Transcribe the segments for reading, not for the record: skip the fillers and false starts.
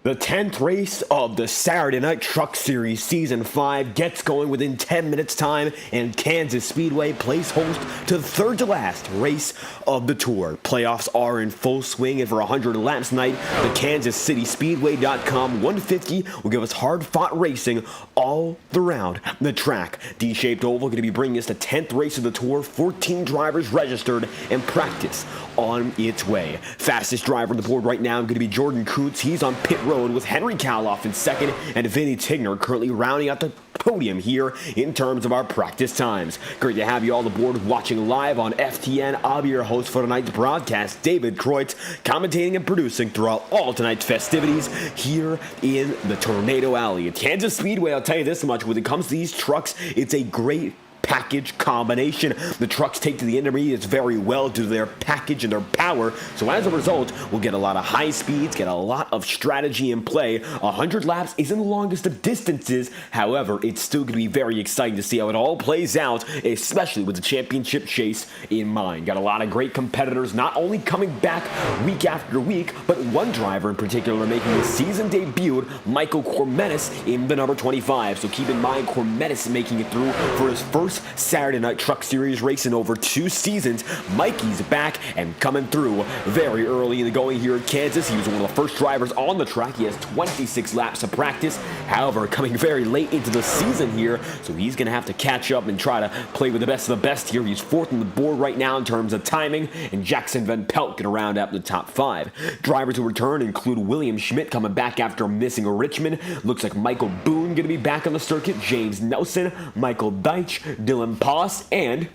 The 10th race of the Saturday Night Truck Series Season 5 gets going within 10 minutes time, and Kansas Speedway plays host to the third to last race of the tour. Playoffs are in full swing, and for 100 laps tonight, the KansasCitySpeedway.com 150 will give us hard-fought racing all around the track. D-shaped oval going to be bringing us the 10th race of the tour, 14 drivers registered, and practice on its way. Fastest driver on the board right now going to be Jordan Kuntz. He's on pit road with Henry Kaloff in second, and Vinny Tigner currently rounding out the podium here in terms of our practice times. Great to have you all aboard watching live on FTN. I'll be your host for tonight's broadcast, David Kreutz, commentating and producing throughout all tonight's festivities here in the Tornado Alley. At Kansas Speedway, I'll tell you this much, when it comes to these trucks, it's a great package combination. The trucks take to the intermediates very well due to their package and their power, so as a result, we'll get a lot of high speeds, get a lot of strategy in play. 100 laps isn't the longest of distances, however, it's still going to be very exciting to see how it all plays out, especially with the championship chase in mind. Got a lot of great competitors not only coming back week after week, but one driver in particular making his season debut, Michael Cormetis, in the number 25. So keep in mind, Cormetis making it through for his first Saturday Night Truck Series race in over 2 seasons. Mikey's back and coming through very early in the going here at Kansas. He was one of the first drivers on the track. He has 26 laps of practice. However, coming very late into the season here, so he's going to have to catch up and try to play with the best of the best here. He's fourth on the board right now in terms of timing, and Jackson Van Pelt going to round out the top 5. Drivers who return include William Schmidt coming back after missing a Richmond. Looks like Michael Boone going to be back on the circuit. James Nelson, Michael Deitch, Dylan Poss, and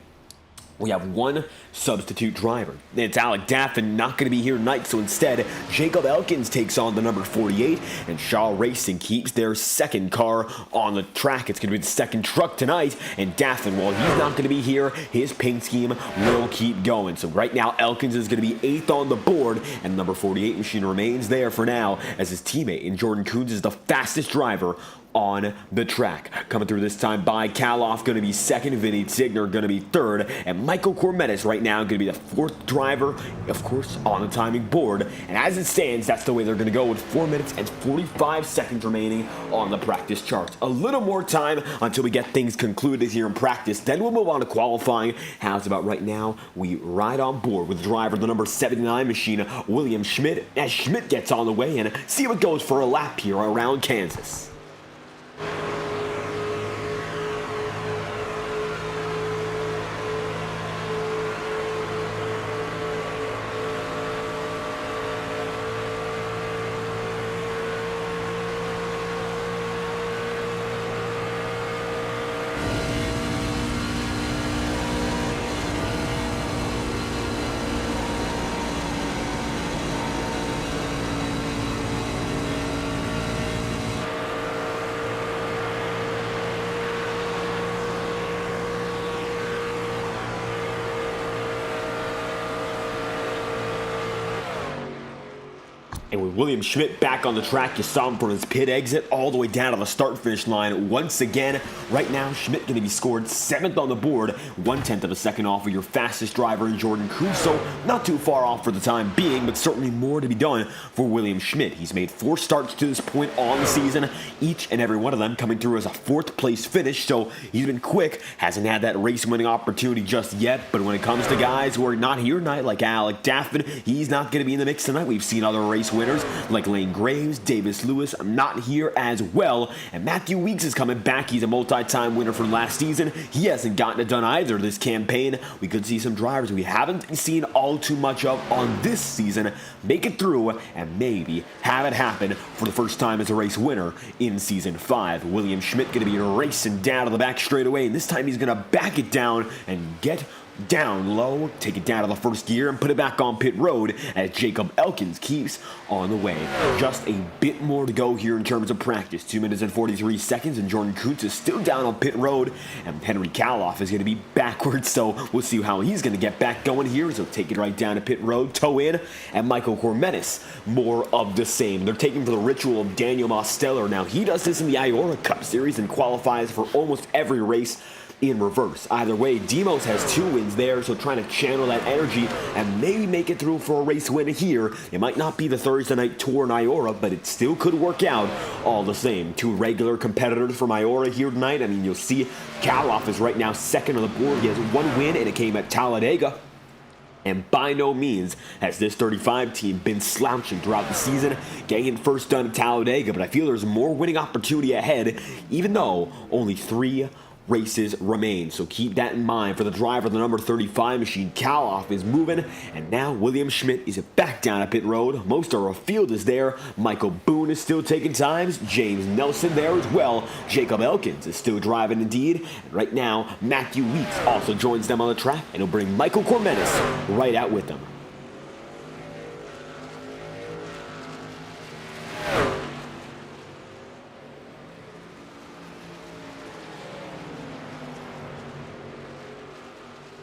we have one substitute driver. It's Alec Daffin, not going to be here tonight, so instead, Jacob Elkins takes on the number 48, and Shaw Racing keeps their second car on the track. It's going to be the second truck tonight, and Daffin, while he's not going to be here, his paint scheme will keep going. So right now, Elkins is going to be 8th on the board, and the number 48 machine remains there for now, as his teammate, and Jordan Kuntz is the fastest driver on the track. Coming through this time by Kaloff, going to be second, Vinny Tigner going to be third, and Michael Cormetis right now going to be the 4th driver, of course, on the timing board. And as it stands, that's the way they're going to go with 4 minutes and 45 seconds remaining on the practice charts. A little more time until we get things concluded here in practice. Then we'll move on to qualifying. How's about right now? We ride on board with the driver, the number 79 machine, William Schmidt, as Schmidt gets on the way and see what goes for a lap here around Kansas. And with William Schmidt back on the track, you saw him from his pit exit all the way down to the start-finish line once again. Right now, Schmidt going to be scored 7th on the board, 1/10 of a second off of your fastest driver in Jordan Kuntz, so not too far off for the time being, but certainly more to be done for William Schmidt. He's made 4 starts to this point on the season, each and every one of them coming through as a 4th place finish, so he's been quick, hasn't had that race-winning opportunity just yet, but when it comes to guys who are not here tonight, like Alec Daffin, he's not going to be in the mix tonight. We've seen other race winners like Lane Graves, Davis Lewis, not here as well. And Matthew Weeks is coming back. He's a multi-time winner from last season. He hasn't gotten it done either this campaign. We could see some drivers we haven't seen all too much of on this season make it through and maybe have it happen for the first time as a race winner in Season 5. William Schmidt going to be racing down to the back straightaway, and this time he's going to back it down and get down low, take it down to the first gear, and put it back on pit road as Jacob Elkins keeps on the way. Just a bit more to go here in terms of practice. 2 minutes and 43 seconds, and Jordan Kuntz is still down on pit road, and Henry Kaloff is going to be backwards, so we'll see how he's going to get back going here. So take it right down to pit road, toe in, and Michael Cormetis, more of the same. They're taking for the ritual of Daniel Mosteller. Now, he does this in the IORA Cup Series and qualifies for almost every race in reverse. Either way, Demos has 2 wins there, so trying to channel that energy and maybe make it through for a race win here. It might not be the Thursday Night Tour in IORA, but it still could work out all the same. 2 regular competitors from IORA here tonight. I mean, you'll see Kaloff is right now second on the board. He has 1 win, and it came at Talladega. And by no means has this 35 team been slouching throughout the season, getting first done at Talladega, but I feel there's more winning opportunity ahead, even though only 3 races remain. So keep that in mind for the driver of the number 35 machine. Kaloff is moving, and now William Schmidt is back down at pit road. Most of our field is there. Michael Boone is still taking times. James Nelson there as well. Jacob Elkins is still driving indeed. And right now, Matthew Weeks also joins them on the track, and he'll bring Michael Cormenis right out with them.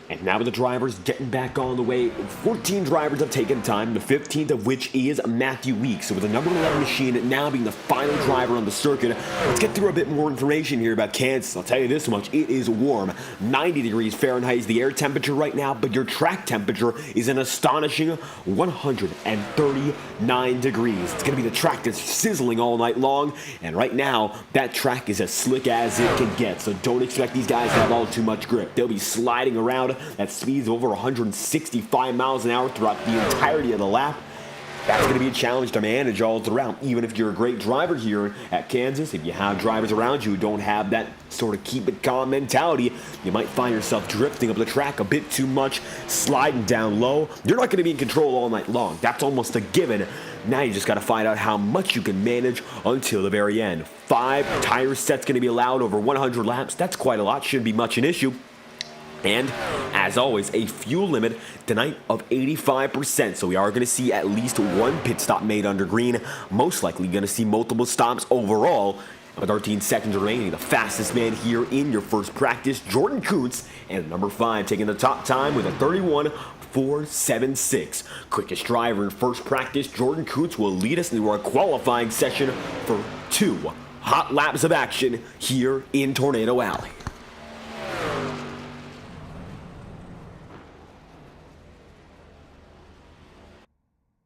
And now with the drivers getting back on the way, 14 drivers have taken time, the 15th of which is Matthew Weeks. So with the number 11 machine now being the final driver on the circuit, let's get through a bit more information here about Kansas. I'll tell you this much, it is warm. 90 degrees Fahrenheit is the air temperature right now, but your track temperature is an astonishing 139 degrees. It's going to be the track that's sizzling all night long, and right now, that track is as slick as it can get. So don't expect these guys to have all too much grip. They'll be sliding around at speeds over 165 miles an hour throughout the entirety of the lap. That's going to be a challenge to manage all throughout. Even if you're a great driver here at Kansas, if you have drivers around you who don't have that sort of keep it calm mentality, you might find yourself drifting up the track a bit too much, sliding down low. You're not going to be in control all night long. That's almost a given. Now you just got to find out how much you can manage until the very end. 5 tire sets going to be allowed over 100 laps. That's quite a lot. Shouldn't be much an issue. And, as always, a fuel limit tonight of 85%. So we are going to see at least 1 pit stop made under green. Most likely going to see multiple stops overall. With 13 seconds remaining, the fastest man here in your first practice, Jordan Kuntz, and number 5 taking the top time with a 31.476. Quickest driver in first practice, Jordan Kuntz will lead us into our qualifying session for 2 hot laps of action here in Tornado Alley.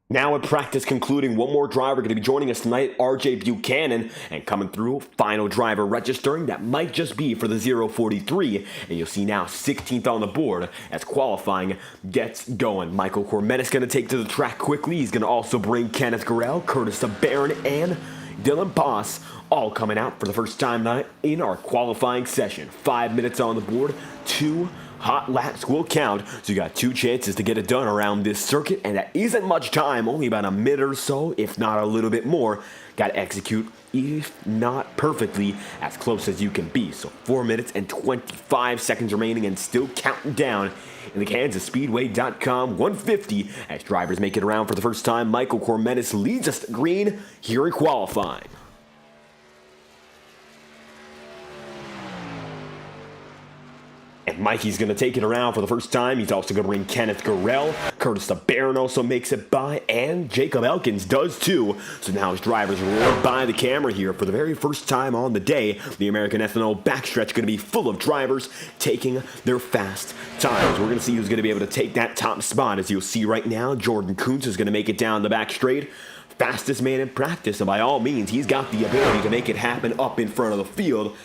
Now with practice concluding, one more driver going to be joining us tonight, RJ Buchanan, and coming through, final driver registering. That might just be for the 043, and you'll see now 16th on the board as qualifying gets going. Michael Cormenis going to take to the track quickly. He's going to also bring Kenneth Gurrell, Curtis Barron, and Dylan Poss all coming out for the first time tonight in our qualifying session. 5 minutes on the board, 2 hot laps will count, so you got 2 chances to get it done around this circuit, and that isn't much time, only about a minute or so, if not a little bit more. Got to execute, if not perfectly, as close as you can be. So 4 minutes and 25 seconds remaining and still counting down in the KansasSpeedway.com 150 as drivers make it around for the first time. Michael Cormenis leads us to green here in qualifying. And Mikey's going to take it around for the first time. He's also going to bring Kenneth Gurrell. Curtis Barron also makes it by, and Jacob Elkins does too. So now his drivers roll by the camera here for the very first time on the day. The American Ethanol backstretch going to be full of drivers taking their fast times. We're going to see who's going to be able to take that top spot. As you'll see right now, Jordan Kuntz is going to make it down the back straight. Fastest man in practice, and by all means, he's got the ability to make it happen up in front of the field.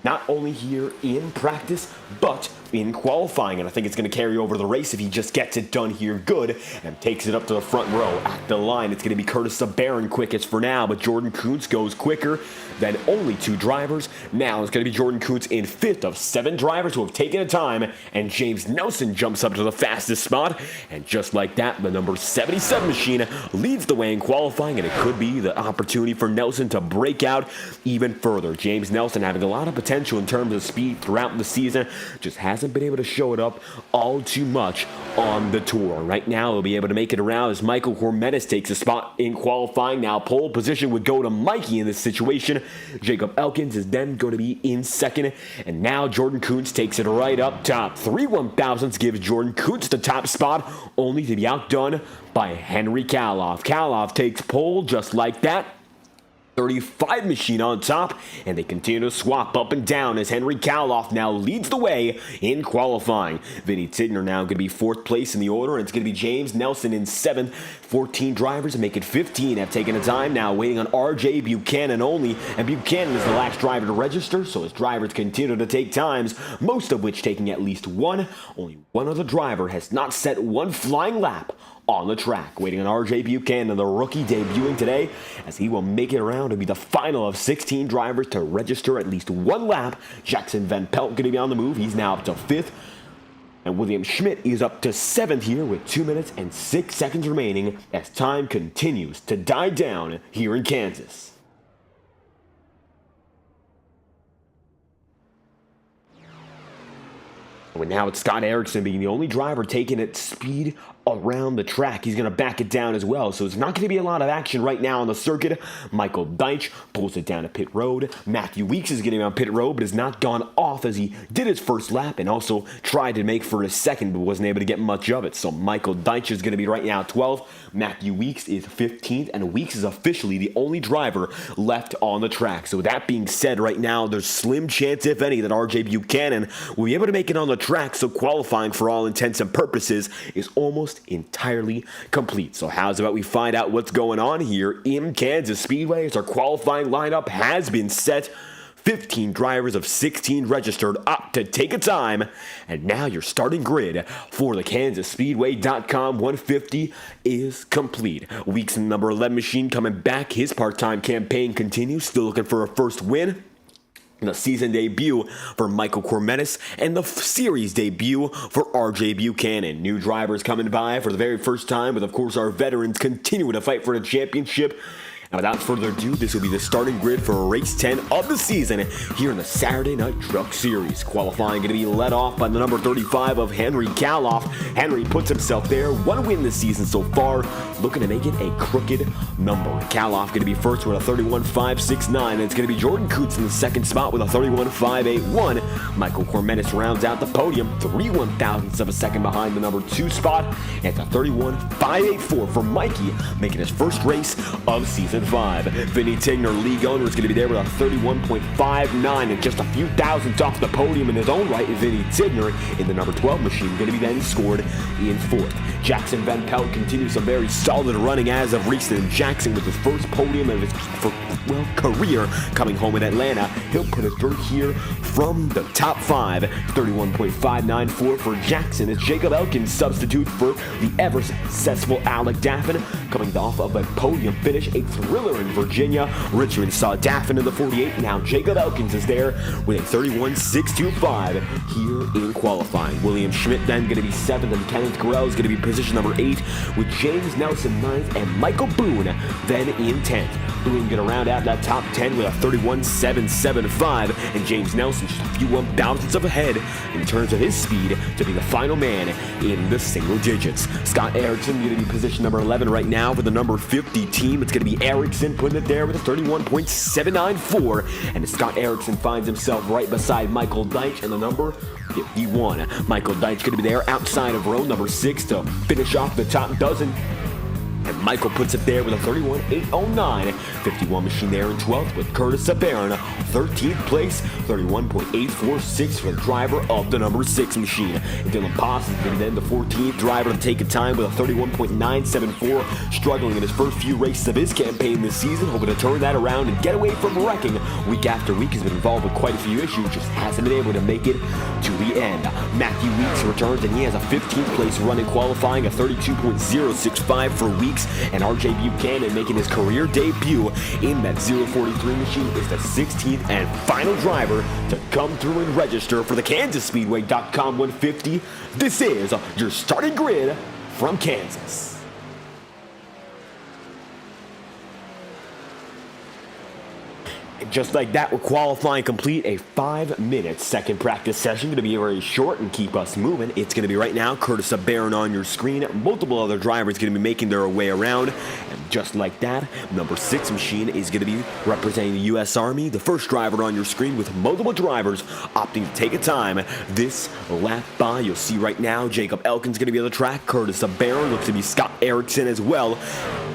Not only here in practice, but in qualifying, and I think it's going to carry over the race if he just gets it done here good and takes it up to the front row. At the line, it's going to be Curtis Barron quickest for now, but Jordan Kuntz goes quicker than only 2 drivers. Now it's going to be Jordan Kuntz in 5th of 7 drivers who have taken a time, and James Nelson jumps up to the fastest spot, and just like that, the number 77 machine leads the way in qualifying, and it could be the opportunity for Nelson to break out even further. James Nelson having a lot of potential in terms of speed throughout the season, just hasn't been able to show it up all too much on the tour. Right now, he'll be able to make it around as Michael Cormenis takes a spot in qualifying. Now, pole position would go to Mikey in this situation. Jacob Elkins is then going to be in 2nd, and now Jordan Kuntz takes it right up top. 3 1,000ths gives Jordan Kuntz the top spot, only to be outdone by Henry Kaloff. Kaloff takes pole just like that. 35 machine on top, and they continue to swap up and down as Henry Kaloff now leads the way in qualifying. Vinny Tigner now going to be 4th place in the order, and it's going to be James Nelson in 7th. 14 drivers make it 15 have taken a time now, waiting on RJ Buchanan only, and Buchanan is the last driver to register, so his drivers continue to take times, most of which taking at least one. Only one other driver has not set one flying lap on the track. Waiting on RJ Buchanan, the rookie debuting today, as he will make it around to be the final of 16 drivers to register at least one lap. Jackson Van Pelt going to be on the move. He's now up to 5th. And William Schmidt is up to 7th here with 2 minutes and 6 seconds remaining as time continues to die down here in Kansas. Well, now it's Scott Erickson being the only driver taking at speed around the track. He's going to back it down as well, so it's not going to be a lot of action right now on the circuit. Michael Deitch pulls it down to pit road. Matthew Weeks is getting on pit road, but has not gone off as he did his first lap and also tried to make for his second, but wasn't able to get much of it. So Michael Deitch is going to be right now 12th. Matthew Weeks is 15th, and Weeks is officially the only driver left on the track. So with that being said, right now, there's slim chance, if any, that RJ Buchanan will be able to make it on the track, so qualifying for all intents and purposes is almost entirely complete. So how's about we find out what's going on here in Kansas Speedway as our qualifying lineup has been set. 15 drivers of 16 registered up to take a time, and now your starting grid for the KansasSpeedway.com 150 is complete. Weeks in the number 11 machine coming back. His part-time campaign continues, still looking for a first win. The season debut for Michael Cormetis, and the series debut for RJ Buchanan. New drivers coming by for the very first time, but of course our veterans continue to fight for the championship. And without further ado, this will be the starting grid for race 10 of the season here in the Saturday Night Truck Series. Qualifying going to be led off by the number 35 of Henry Kaloff. Henry puts himself there, 1 win this season so far, looking to make it a crooked number. Kaloff going to be first with a 31.569, and it's going to be Jordan Coots in the second spot with a 31.581. Michael Cormetis rounds out the podium, 3 1,000ths of a second behind the number 2 spot, and it's a 31.584 for Mikey, making his first race of season 5. Vinny Tigner, league owner, is going to be there with a 31.59 and just a few thousandths off the podium in his own right. Vinny Tigner in the number 12 machine going to be then scored in 4th. Jackson Van Pelt continues a very solid running as of recent. Jackson with his first podium of his career coming home in Atlanta. He'll put it through here from the top 5. 31.594 for Jackson as Jacob Elkins substitute for the ever successful Alec Daffin coming off of a podium finish, a thriller in Virginia. Richmond saw Daffin in the 48. Now Jacob Elkins is there with a 31.625 here in qualifying. William Schmidt then going to be 7th, and Kenneth Correll is going to be position number 8 with James Nelson 9th and Michael Boone then in 10th. Boone going to round out that top 10 with a 31.775, and James Nelson just a few 1,000ths of ahead in terms of his speed to be the final man in the single digits. Scott Erickson going to be position number 11 right now for the number 50 team. It's going to be Erickson putting it there with a 31.794, and Scott Erickson finds himself right beside Michael Deitch in the number 51. Michael Deitch going to be there outside of row number 6 to finish off the top dozen. And Michael puts it there with a 31.809. 51 machine there in 12th with Curtis Sabaron. 13th place, 31.846 for the driver of the number 6 machine. And Dylan Poss has been then the 14th driver to take a time with a 31.974. Struggling in his first few races of his campaign this season, hoping to turn that around and get away from wrecking week after week. Has been involved with quite a few issues, just hasn't been able to make it to the end. Matthew Weeks returns, and he has a 15th place run in qualifying, a 32.065 for Weeks. And RJ Buchanan making his career debut in that 043 machine is the 16th and final driver to come through and register for the KansasSpeedway.com 150. This is your starting grid from Kansas. Just like that, we're qualifying complete. A 5-minute second practice session. Going to be very short and keep us moving. It's going to be right now Curtis Sabaron on your screen. Multiple other drivers going to be making their way around. And just like that, number 6 machine is going to be representing the U.S. Army. The first driver on your screen with multiple drivers opting to take a time this lap by. You'll see right now Jacob Elkins going to be on the track. Curtis Sabaron looks to be Scott Erickson as well.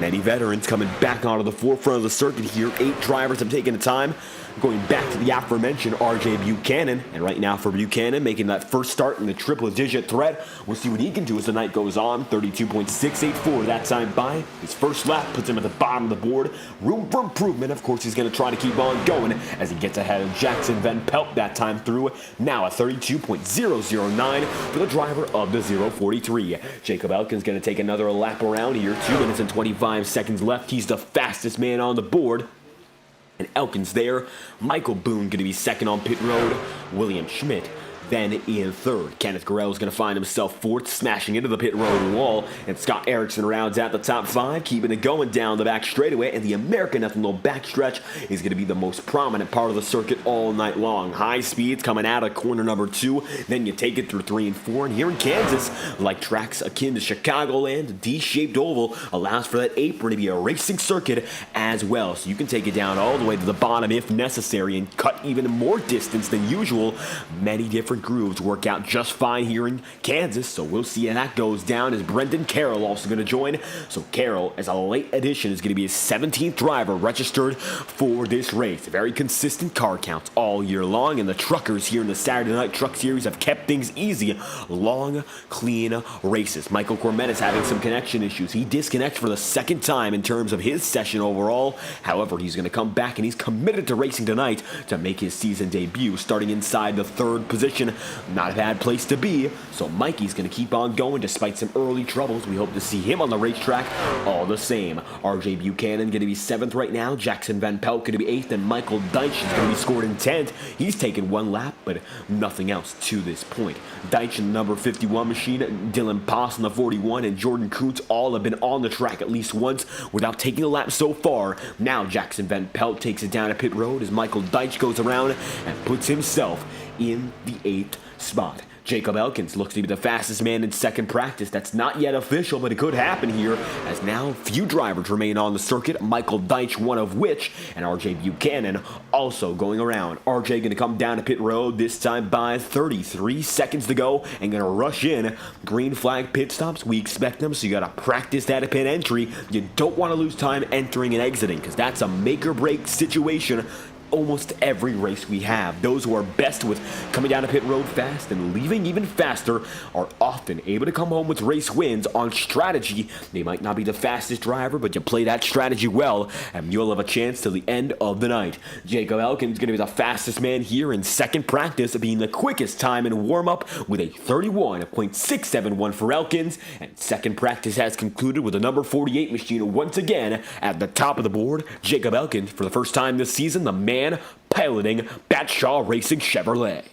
Many veterans coming back onto the forefront of the circuit here. 8 drivers have taken the time. Going back to the aforementioned RJ Buchanan, and right now for Buchanan, making that first start in the triple-digit threat. We'll see what he can do as the night goes on. 32.684 that time by. His first lap puts him at the bottom of the board. Room for improvement. Of course, he's going to try to keep on going as he gets ahead of Jackson Van Pelt that time through. Now a 32.009 for the driver of the 043. Jacob Elkins going to take another lap around here. 2 minutes and 25 seconds left. He's the fastest man on the board. And Elkins there. Michael Boone going to be second on pit road. William Schmidt then in third. Kenneth Guerrero is going to find himself fourth, smashing into the pit road wall. And Scott Erickson rounds out the top 5, keeping it going down the back straightaway. And the American Ethanol backstretch is going to be the most prominent part of the circuit all night long. High speeds coming out of corner number 2. Then you take it through 3 and 4. And here in Kansas, like tracks akin to Chicagoland, a D-shaped oval allows for that apron to be a racing circuit as well. So you can take it down all the way to the bottom if necessary and cut even more distance than usual. Many different grooves work out just fine here in Kansas, so we'll see how that goes down. Is Brendan Carroll also going to join? So Carroll, as a late addition, is going to be his 17th driver registered for this race. Very consistent car counts all year long, and the truckers here in the Saturday Night Truck Series have kept things easy. Long, clean races. Michael Cormet is having some connection issues. He disconnects for the second time in terms of his session overall. However, he's going to come back, and he's committed to racing tonight to make his season debut, starting inside the 3rd position. Not a bad place to be, so Mikey's going to keep on going despite some early troubles. We hope to see him on the racetrack all the same. RJ Buchanan going to be 7th right now. Jackson Van Pelt going to be 8th, and Michael Deitch is going to be scored in 10th. He's taken 1 lap, but nothing else to this point. Deitch in the number 51 machine, Dylan Poss in the 41, and Jordan Kuntz all have been on the track at least once without taking a lap so far. Now Jackson Van Pelt takes it down to pit road as Michael Deitch goes around and puts himself in the 8th spot. Jacob Elkins looks to be the fastest man in second practice. That's not yet official, but it could happen here, as now few drivers remain on the circuit. Michael Deitch, one of which, and RJ Buchanan also going around. RJ going to come down to pit road, this time by 33 seconds to go, and going to rush in. Green flag pit stops, we expect them, so you got to practice that at pit entry. You don't want to lose time entering and exiting, because that's a make or break situation almost every race we have. Those who are best with coming down a pit road fast and leaving even faster are often able to come home with race wins on strategy. They might not be the fastest driver, but you play that strategy well, and you'll have a chance till the end of the night. Jacob Elkins going to be the fastest man here in second practice, being the quickest time in warm-up with a 31.671 for Elkins, and second practice has concluded with the number 48 machine once again at the top of the board. Jacob Elkins, for the first time this season, the man piloting Batshaw Racing Chevrolet.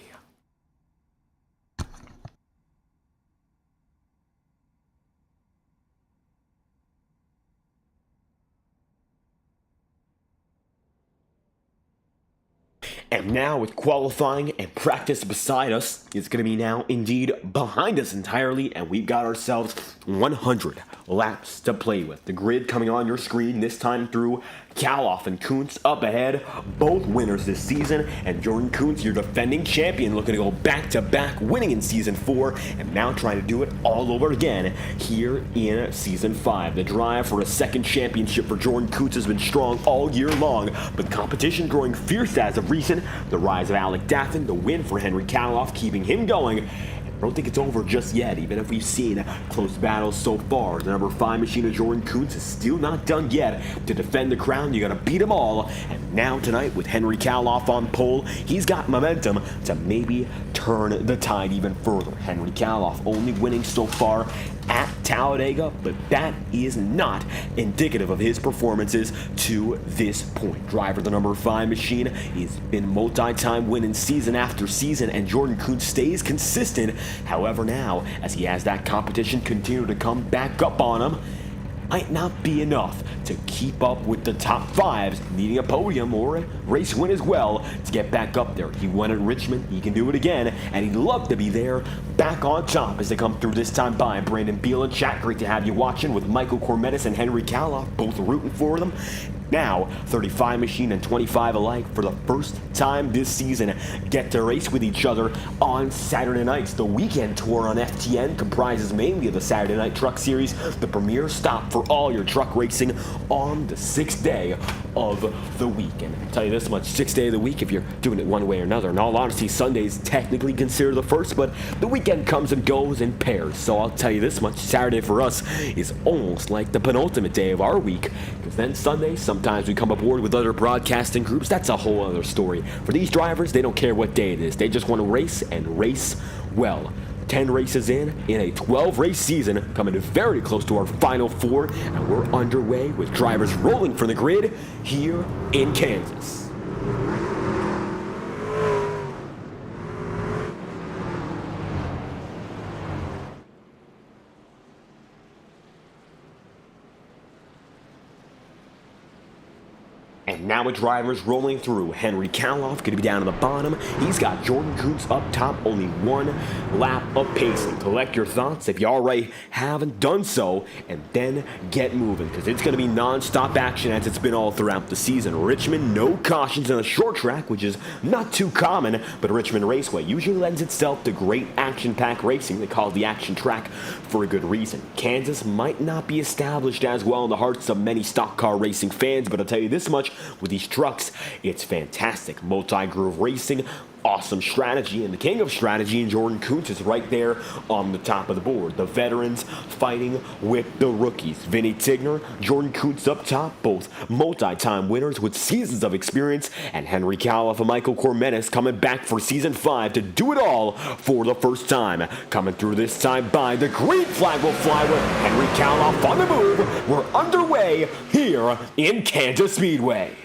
And now with qualifying and practice beside us, it's going to be now indeed behind us entirely, and we've got ourselves 100 laps to play with. The grid coming on your screen, this time through Kaloff and Kuntz up ahead, both winners this season, and Jordan Kuntz, your defending champion, looking to go back-to-back, winning in Season 4, and now trying to do it all over again here in Season 5. The drive for a second championship for Jordan Kuntz has been strong all year long, but competition growing fierce as of recent. The rise of Alec Daffin, the win for Henry Kaloff, keeping him going. I don't think it's over just yet, even if we've seen close battles so far. The number 5 machine of Jordan Kuntz is still not done yet. To defend the crown, you gotta beat them all. And now tonight, with Henry Kaloff on pole, he's got momentum to maybe turn the tide even further. Henry Kaloff only winning so far at Talladega, but that is not indicative of his performances to this point. Driver the number 5 machine has been multi-time winning season after season, and Jordan Kuntz stays consistent. However, now, as he has that competition continue to come back up on him, might not be enough to keep up with the top 5s, needing a podium or a race win as well to get back up there. He won at Richmond, he can do it again, and he'd love to be there back on top as they come through this time by. Brandon Beal in chat, great to have you watching with Michael Cormetis and Henry Kaloff, both rooting for them. Now, 35 machine and 25 alike for the first time this season get to race with each other on Saturday nights. The weekend tour on FTN comprises mainly of the Saturday Night Truck Series, the premier stop for all your truck racing on the 6th day of the week. And I'll tell you this much, 6th day of the week if you're doing it one way or another. In all honesty, Sunday is technically considered the first, but the weekend comes and goes in pairs. So I'll tell you this much, Saturday for us is almost like the penultimate day of our week, because then Sunday, sometimes we come aboard with other broadcasting groups. That's a whole other story. For these drivers, they don't care what day it is. They just want to race and race well. 10 races in a 12-race season, coming very close to our final 4, and we're underway with drivers rolling from the grid here in Kansas. And now with drivers rolling through. Henry Kaloff going to be down on the bottom. He's got Jordan Kuntz up top, only 1 lap of pacing. Collect your thoughts if you already haven't done so, and then get moving, because it's going to be non-stop action as it's been all throughout the season. Richmond, no cautions on a short track, which is not too common, but Richmond Raceway usually lends itself to great action-packed racing. They call it the action track for a good reason. Kansas might not be established as well in the hearts of many stock car racing fans, but I'll tell you this much, with these trucks, it's fantastic. Multi-groove racing, awesome strategy, and the king of strategy in Jordan Kuntz is right there on the top of the board. The veterans fighting with the rookies. Vinny Tigner, Jordan Kuntz up top, both multi-time winners with seasons of experience, and Henry Kaloff and Michael Cormenis coming back for season 5 to do it all for the first time. Coming through this time by the green flag will fly with Henry Kaloff on the move. We're underway here in Kansas Speedway.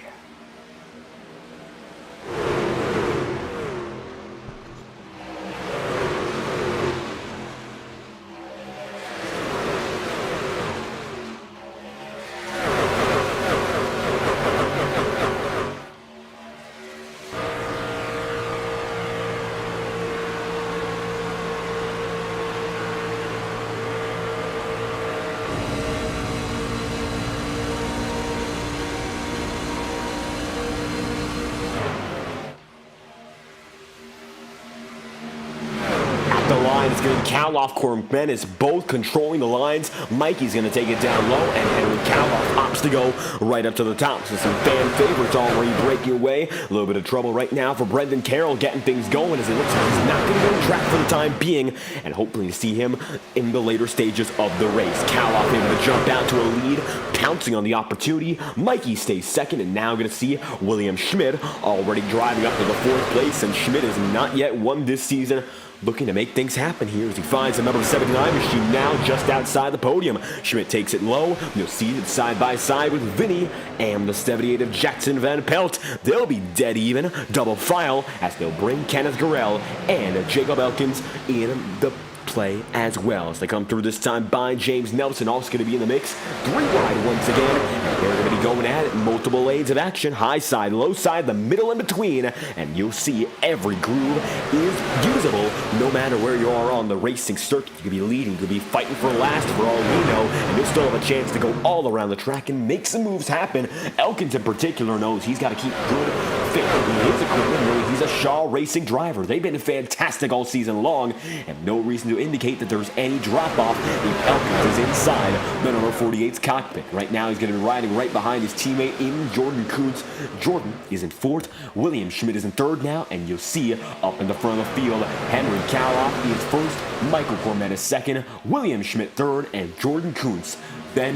It's going to be Kaloff, Cormenis both controlling the lines. Mikey's going to take it down low, and Henry Kaloff opts to go right up to the top. So some fan favorites already breaking away. A little bit of trouble right now for Brendan Carroll getting things going, as it looks like he's not going to go on track for the time being, and hopefully see him in the later stages of the race. Kaloff able to jump out to a lead, pouncing on the opportunity. Mikey stays second, and now going to see William Schmidt already driving up to the 4th place, and Schmidt has not yet won this season. Looking to make things happen here as he finds the number 79 machine now just outside the podium. Schmidt takes it low. You'll see it side by side with Vinny and the 78 of Jackson Van Pelt. They'll be dead even, double file, as they'll bring Kenneth Gurrell and Jacob Elkins in the play as well as they come through this time by James Nelson, also going to be in the mix. 3 wide once again, and they're going to be going at it. Multiple lanes of action, high side, low side, the middle in between, and you'll see every groove is usable no matter where you are on the racing circuit. You could be leading, you could be fighting for last for all we know, and you'll still have a chance to go all around the track and make some moves happen. Elkins in particular knows he's got to keep good fit in his equipment, knowing he's a Shaw Racing driver. They've been fantastic all season long, and no reason to indicate that there's any drop-off if Elkins is inside the number 48's cockpit. Right now, he's going to be riding right behind his teammate in Jordan Kuntz. Jordan is in 4th. William Schmidt is in 3rd now, and you'll see up in the front of the field, Henry Kaloff is 1st, Michael Cormenis 2nd, William Schmidt 3rd, and Jordan Kuntz then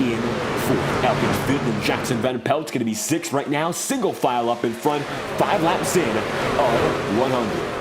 in 4th. Elkins 5th, and Jackson Van Pelt's going to be 6th right now. Single file up in front, 5 laps in of 100.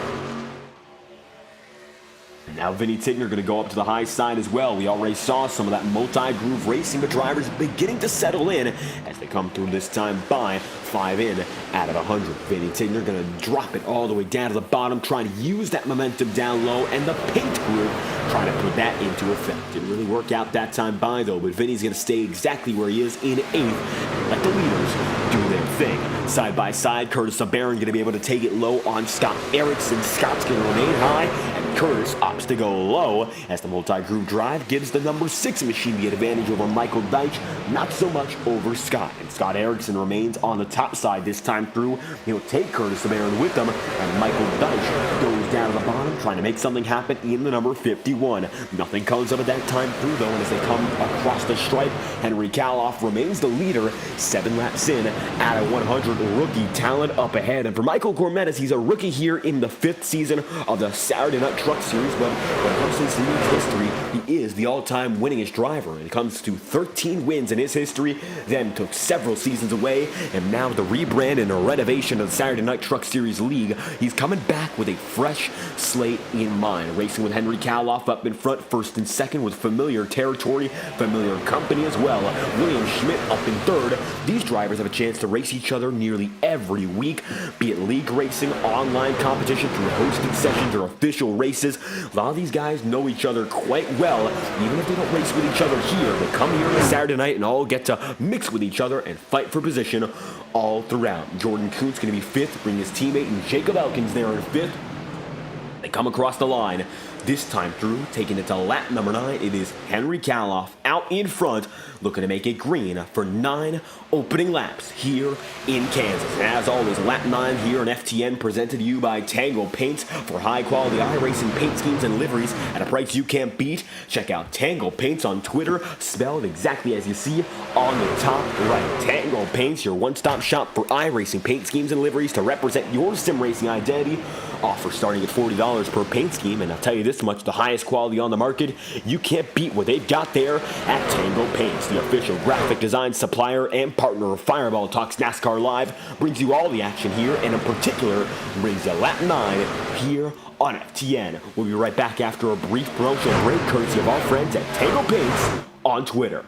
Now Vinny Tigner going to go up to the high side as well. We already saw some of that multi-groove racing, but drivers beginning to settle in as they come through this time by 5 in out of 100. Vinny Tigner going to drop it all the way down to the bottom, trying to use that momentum down low, and the paint group trying to put that into effect. Didn't really work out that time by though, but Vinny's going to stay exactly where he is in 8th and let the leaders do their thing. Side by side, Curtis LeBaron going to be able to take it low on Scott Erickson. Scott's going to remain high, and Curtis opts to go low as the multi-group drive gives the number 6 machine the advantage over Michael Deitch, not so much over Scott. And Scott Erickson remains on the top side this time through. He'll take Curtis Sabarin with him, and Michael Deitch goes down to the bottom, trying to make something happen in the number 51. Nothing comes of it that time through, though, and as they come across the stripe, Henry Kaloff remains the leader, 7 laps in at a 100. Rookie talent up ahead. And for Michael Cormetis, he's a rookie here in the 5th season of the Saturday Night Truck Series, but when it comes to this league's history, he is the all-time winningest driver. And it comes to 13 wins in his history, then took several seasons away, and now with the rebrand and a renovation of the Saturday Night Truck Series League, he's coming back with a fresh slate in mind. Racing with Henry Kaloff up in front, first and second with familiar territory, familiar company as well. William Schmidt up in third. These drivers have a chance to race each other nearly every week, be it league racing, online competition through hosted sessions or official races. A lot of these guys know each other quite well. Even if they don't race with each other here, they come here on Saturday night and all get to mix with each other and fight for position all throughout. Jordan Kuntz going to be 5th, bring his teammate and Jacob Elkins there in 5th. They come across the line. This time through, taking it to lap number 9, it is Henry Kaloff out in front, looking to make it green for 9 opening laps here in Kansas. And as always, lap 9 here on FTN, presented to you by Tango Paints for high-quality iRacing paint schemes and liveries at a price you can't beat. Check out Tango Paints on Twitter, spelled exactly as you see on the top right. Tango Paints, your one-stop shop for iRacing paint schemes and liveries to represent your sim racing identity. Offer starting at $40 per paint scheme, and I'll tell you this much, the highest quality on the market. You can't beat what they've got there at Tango Paints, the official graphic design supplier and partner of Fireball Talks NASCAR Live. Brings you all the action here, and in particular, brings you lap 9 here on FTN. We'll be right back after a brief promotional break, courtesy of our friends at Tango Paints on Twitter.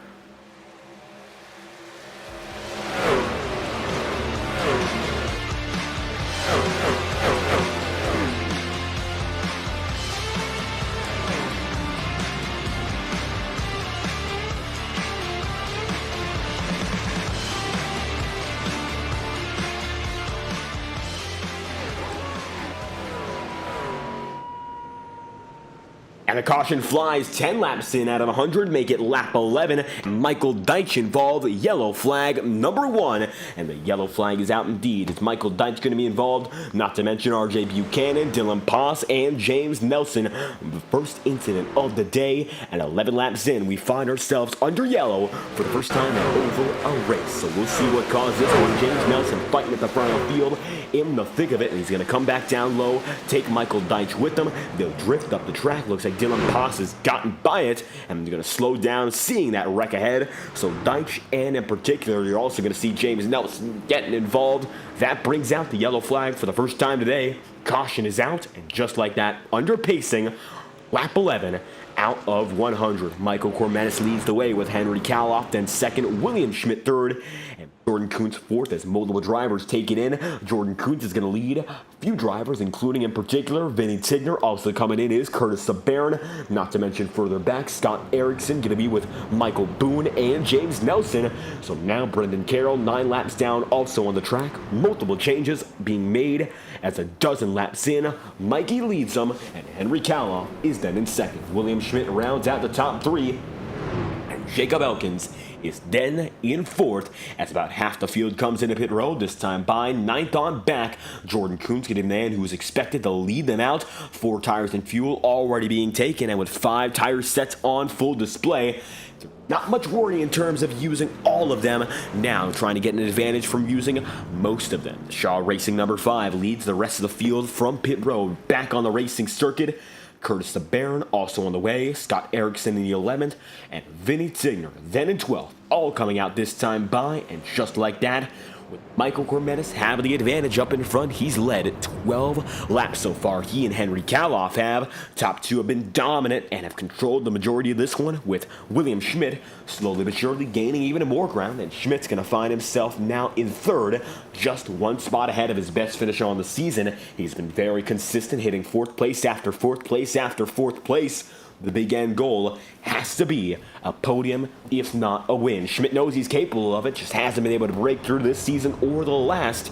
And the caution flies 10 laps in out of 100, make it lap 11. Michael Deitch involved, yellow flag number 1. And the yellow flag is out indeed. It's Michael Deitch going to be involved, not to mention RJ Buchanan, Dylan Poss, and James Nelson. The first incident of the day, and 11 laps in, we find ourselves under yellow for the first time over a race. So we'll see what caused this one. James Nelson fighting at the front of the field in the thick of it, and he's going to come back down low, take Michael Deitch with them. They'll drift up the track. Looks like Dylan Poss has gotten by it, and they're going to slow down, seeing that wreck ahead. So Deitch, and in particular, you're also going to see James Nelson getting involved. That brings out the yellow flag for the first time today. Caution is out, and just like that, under pacing, lap 11 out of 100. Michael Cormetis leads the way with Henry Kaloff, then second, William Schmidt third, and Jordan Kuntz 4th as multiple drivers take it in. Jordan Kuntz is going to lead a few drivers, including in particular Vinny Tigner. Also coming in is Curtis Sabarin, not to mention further back Scott Erickson, going to be with Michael Boone and James Nelson. So now Brendan Carroll 9 laps down, also on the track. Multiple changes being made as a dozen laps in. Mikey leads them, and Henry Kaloff is then in second. William Schmidt rounds out the top 3, and Jacob Elkins is then in 4th as about half the field comes into pit road, this time by 9th on back. Jordan Kuntz getting the man who is expected to lead them out. 4 tires and fuel already being taken, and with 5 tire sets on full display, not much worry in terms of using all of them. Now trying to get an advantage from using most of them. Shaw Racing number 5 leads the rest of the field from pit road back on the racing circuit. Curtis Sabarin also on the way, Scott Erickson in the 11th, and Vinny Tigner then in 12th, all coming out this time by, and just like that, with Michael Cormetis having the advantage up in front. He's led 12 laps so far. He and Henry Kaloff have. Top 2 have been dominant and have controlled the majority of this one, with William Schmidt slowly but surely gaining even more ground, and Schmidt's going to find himself now in 3rd, just 1 spot ahead of his best finish on the season. He's been very consistent, hitting 4th place after 4th place after 4th place. The big end goal has to be a podium, if not a win. Schmidt knows he's capable of it, just hasn't been able to break through this season or the last.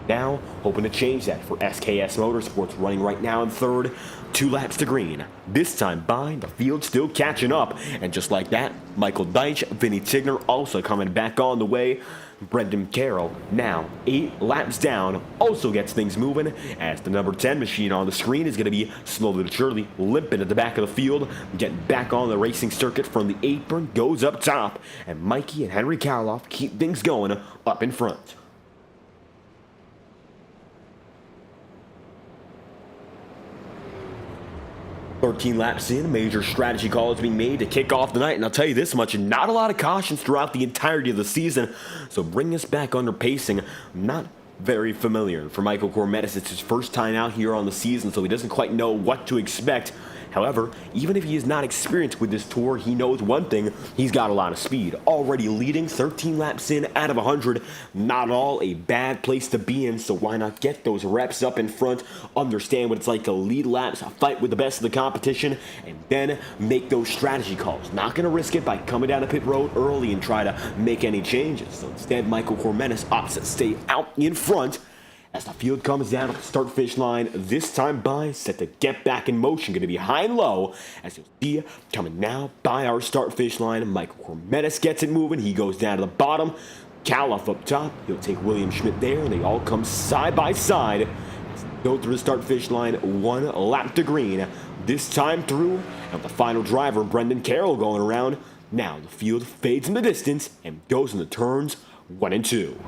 Now, hoping to change that for SKS Motorsports, running right now in third, 2 laps to green. This time by, the field still catching up. And just like that, Michael Deitch, Vinny Tigner also coming back on the way. Brendan Carroll, now 8 laps down, also gets things moving as the number 10 machine on the screen is going to be slowly but surely limping at the back of the field, getting back on the racing circuit from the apron, goes up top, and Mikey and Henry Karloff keep things going up in front. "13 laps in, major strategy call is being made to kick off the night, and I'll tell you this much, not a lot of cautions throughout the entirety of the season, so bring us back under pacing. Not very familiar. For Michael Cormetis, it's his first time out here on the season, so he doesn't quite know what to expect. However, even if he is not experienced with this tour, he knows one thing: he's got a lot of speed. Already leading 13 laps in out of 100. Not at all a bad place to be in, so why not get those reps up in front, understand what it's like to lead laps, fight with the best of the competition, and then make those strategy calls. Not going to risk it by coming down the pit road early and try to make any changes. So instead, Michael Cormetis opts to stay out in front as the field comes down at the start-finish line. This time by, set to get back in motion, going to be high and low, as you'll see coming now by our start-finish line. Michael Cormetis gets it moving. He goes down to the bottom. Karloff up top. He'll take William Schmidt there, and they all come side by side as they go through the start-finish line. 1 lap to green. This time through, and the final driver, Brendan Carroll, going around. Now the field fades in the distance and goes into turns 1 and 2.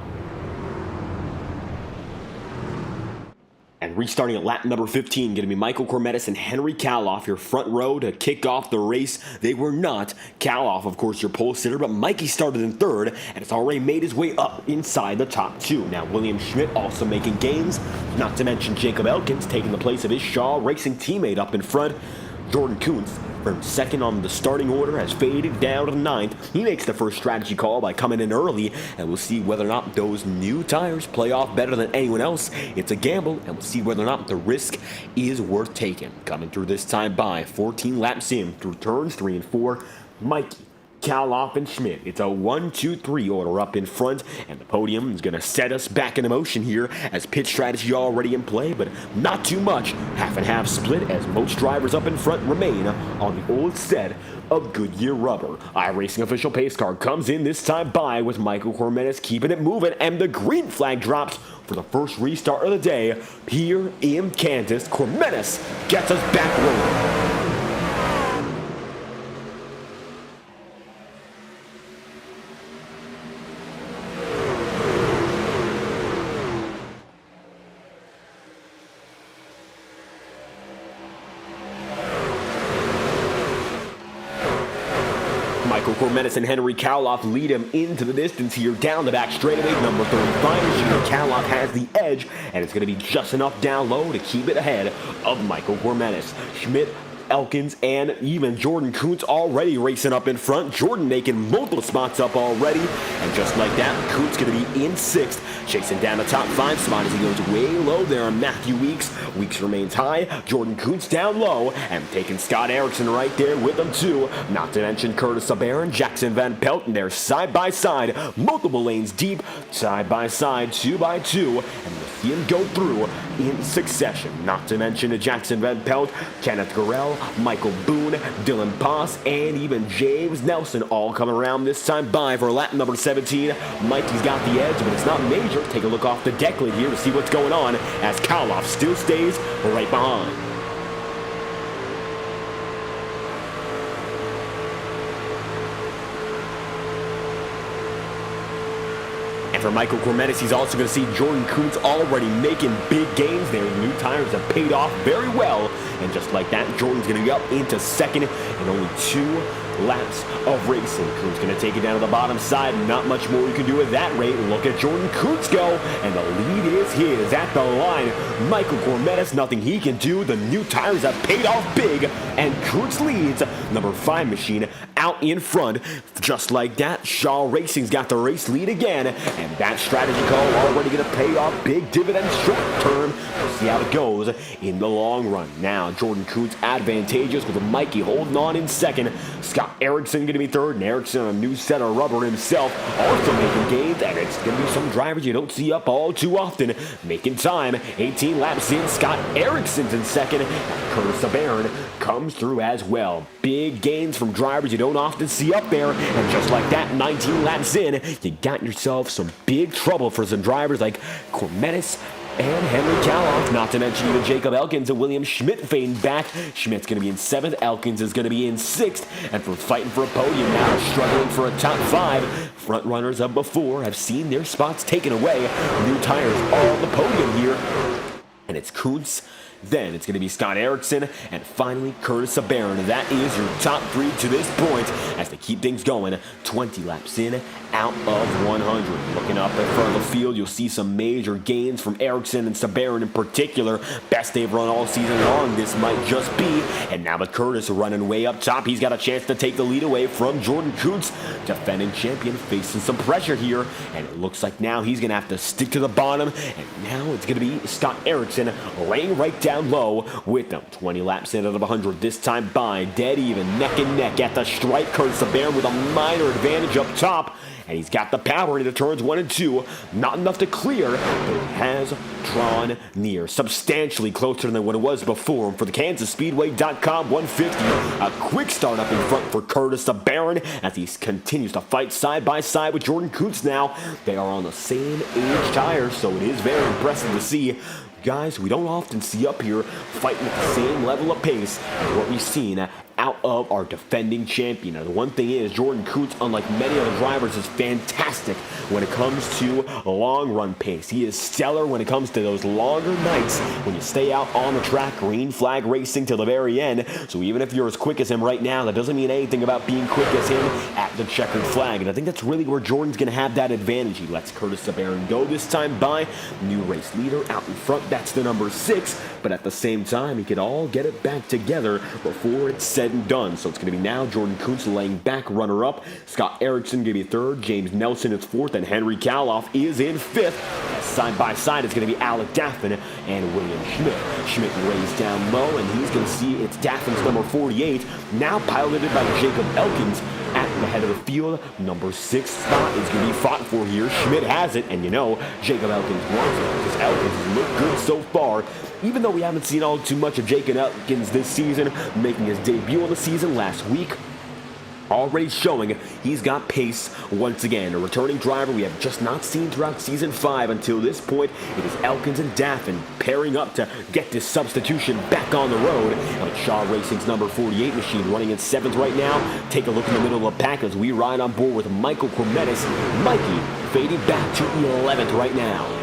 And restarting at lap number 15, going to be Michael Cormetis and Henry Karloff, your front row to kick off the race. They were not. Karloff, of course, your pole sitter, but Mikey started in third and has already made his way up inside the top 2. Now, William Schmidt also making gains, not to mention Jacob Elkins taking the place of his Shaw Racing teammate up in front. Jordan Kuntz, from second on the starting order, has faded down to 9th. He makes the first strategy call by coming in early, and we'll see whether or not those new tires play off better than anyone else. It's a gamble, and we'll see whether or not the risk is worth taking. Coming through this time by 14 laps in through turns 3 and 4, Mikey, Karloff, and Schmidt. It's a 1-2-3 order up in front, and the podium is going to set us back into motion here as pit strategy already in play, but not too much. Half and half split as most drivers up in front remain on the old set of Goodyear rubber. iRacing official pace car comes in this time by with Michael Cormetis keeping it moving, and the green flag drops for the first restart of the day here in Kansas. Cormetis gets us back rolling. Michael Cormetis and Henry Karloff lead him into the distance here down the back straightaway. Number 35 machine, Karloff has the edge, and it's going to be just enough down low to keep it ahead of Michael Cormetis. Schmidt, Elkins, and even Jordan Kuntz already racing up in front. Jordan making multiple spots up already, and just like that, Kuntz going to be in 6th, chasing down the top 5 spot as he goes way low there on Matthew Weeks. Weeks remains high, Jordan Kuntz down low, and taking Scott Erickson right there with him too. Not to mention Curtis Saber and Jackson Van Pelt, and they're side by side, multiple lanes deep, side by side, 2 by 2, and we'll see him go through in succession. Not to mention Jackson Van Pelt, Kenneth Gurrell, Michael Boone, Dylan Poss, and even James Nelson all coming around this time by for lap number 17. Mikey's got the edge, but it's not major. Take a look off the deck lid here to see what's going on as Karloff still stays right behind. And for Michael Cormetis, he's also going to see Jordan Kuntz already making big gains there. The new tires have paid off very well. And just like that, Jordan's going to be up into 2nd in only 2 laps of racing. Kuntz going to take it down to the bottom side. Not much more you can do at that rate. Look at Jordan Kuntz go, and the lead is his at the line. Michael Cormetis, nothing he can do. The new tires have paid off big, and Kuntz leads number 5 machine out in front. Just like that, Shaw Racing's got the race lead again, and that strategy call already going to pay off big dividends short term. We'll see how it goes in the long run. Now, Jordan Kuntz advantageous with Mikey holding on in second. Scott Erickson going to be third, and Erickson on a new set of rubber himself, also making gains, and it's going to be some drivers you don't see up all too often making time. 18 laps in, Scott Erickson's in second, and Curtis Sabarin comes through as well. Big gains from drivers you don't often see up there, and just like that, 19 laps in, you got yourself some big trouble for some drivers like Cormetis and Henry Kaloff, not to mention even Jacob Elkins and William Schmidt fading back. Schmidt's going to be in 7th, Elkins is going to be in 6th, and for fighting for a podium now, struggling for a top 5. Front runners of before have seen their spots taken away. New tires on the podium here, and it's Kuntz. Then it's going to be Scott Erickson, and finally Curtis Sabarin. That is your top 3 to this point as they keep things going. 20 laps in, out of 100. Looking up in front of the field, you'll see some major gains from Erickson and Sabarin in particular. Best they've run all season long, this might just be. And now with Curtis running way up top, he's got a chance to take the lead away from Jordan Kuntz. Defending champion facing some pressure here, and it looks like now he's going to have to stick to the bottom. And now it's going to be Scott Erickson laying right down low with them. 20 laps in out of 100, this time by dead even, neck and neck at the stripe. Curtis Sabarin with a minor advantage up top, and he's got the power into turns 1 and 2. Not enough to clear, but it has drawn near, substantially closer than what it was before. For the Kansas Speedway.com 150, a quick start up in front for Curtis Sabarin as he continues to fight side by side with Jordan Kuntz now. They are on the same age tires, so it is very impressive to see. Guys, we don't often see up here fighting at the same level of pace as what we've seen out of our defending champion. Now, the one thing is, Jordan Kuntz, unlike many other drivers, is fantastic when it comes to long run pace. He is stellar when it comes to those longer nights when you stay out on the track, green flag racing till the very end. So even if you're as quick as him right now, that doesn't mean anything about being quick as him at the checkered flag. And I think that's really where Jordan's going to have that advantage. He lets Curtis Sabarin go this time by. New race leader out in front, that's the number 6. But at the same time, he could all get it back together before it's said and done. So it's going to be now Jordan Kuntz laying back runner-up. Scott Erickson going to be 3rd. James Nelson is 4th. And Henry Kaloff is in 5th. Side by side, it's going to be Alec Daffin and William Schmidt. Schmidt lays down low, and he's going to see it's Daffin's number 48. Now piloted by Jacob Elkins at the head of the field. Number 6 spot is going to be fought for here. Schmidt has it, and you know Jacob Elkins wants it because Elkins has looked good so far. Even though we haven't seen all too much of Jacob Elkins this season, making his debut on the season last week, already showing he's got pace once again. A returning driver we have just not seen throughout Season 5 until this point. It is Elkins and Daffin pairing up to get this substitution back on the road. And Shaw Racing's number 48 machine running in 7th right now. Take a look in the middle of the pack as we ride on board with Michael Cormetis. Mikey fading back to 11th right now.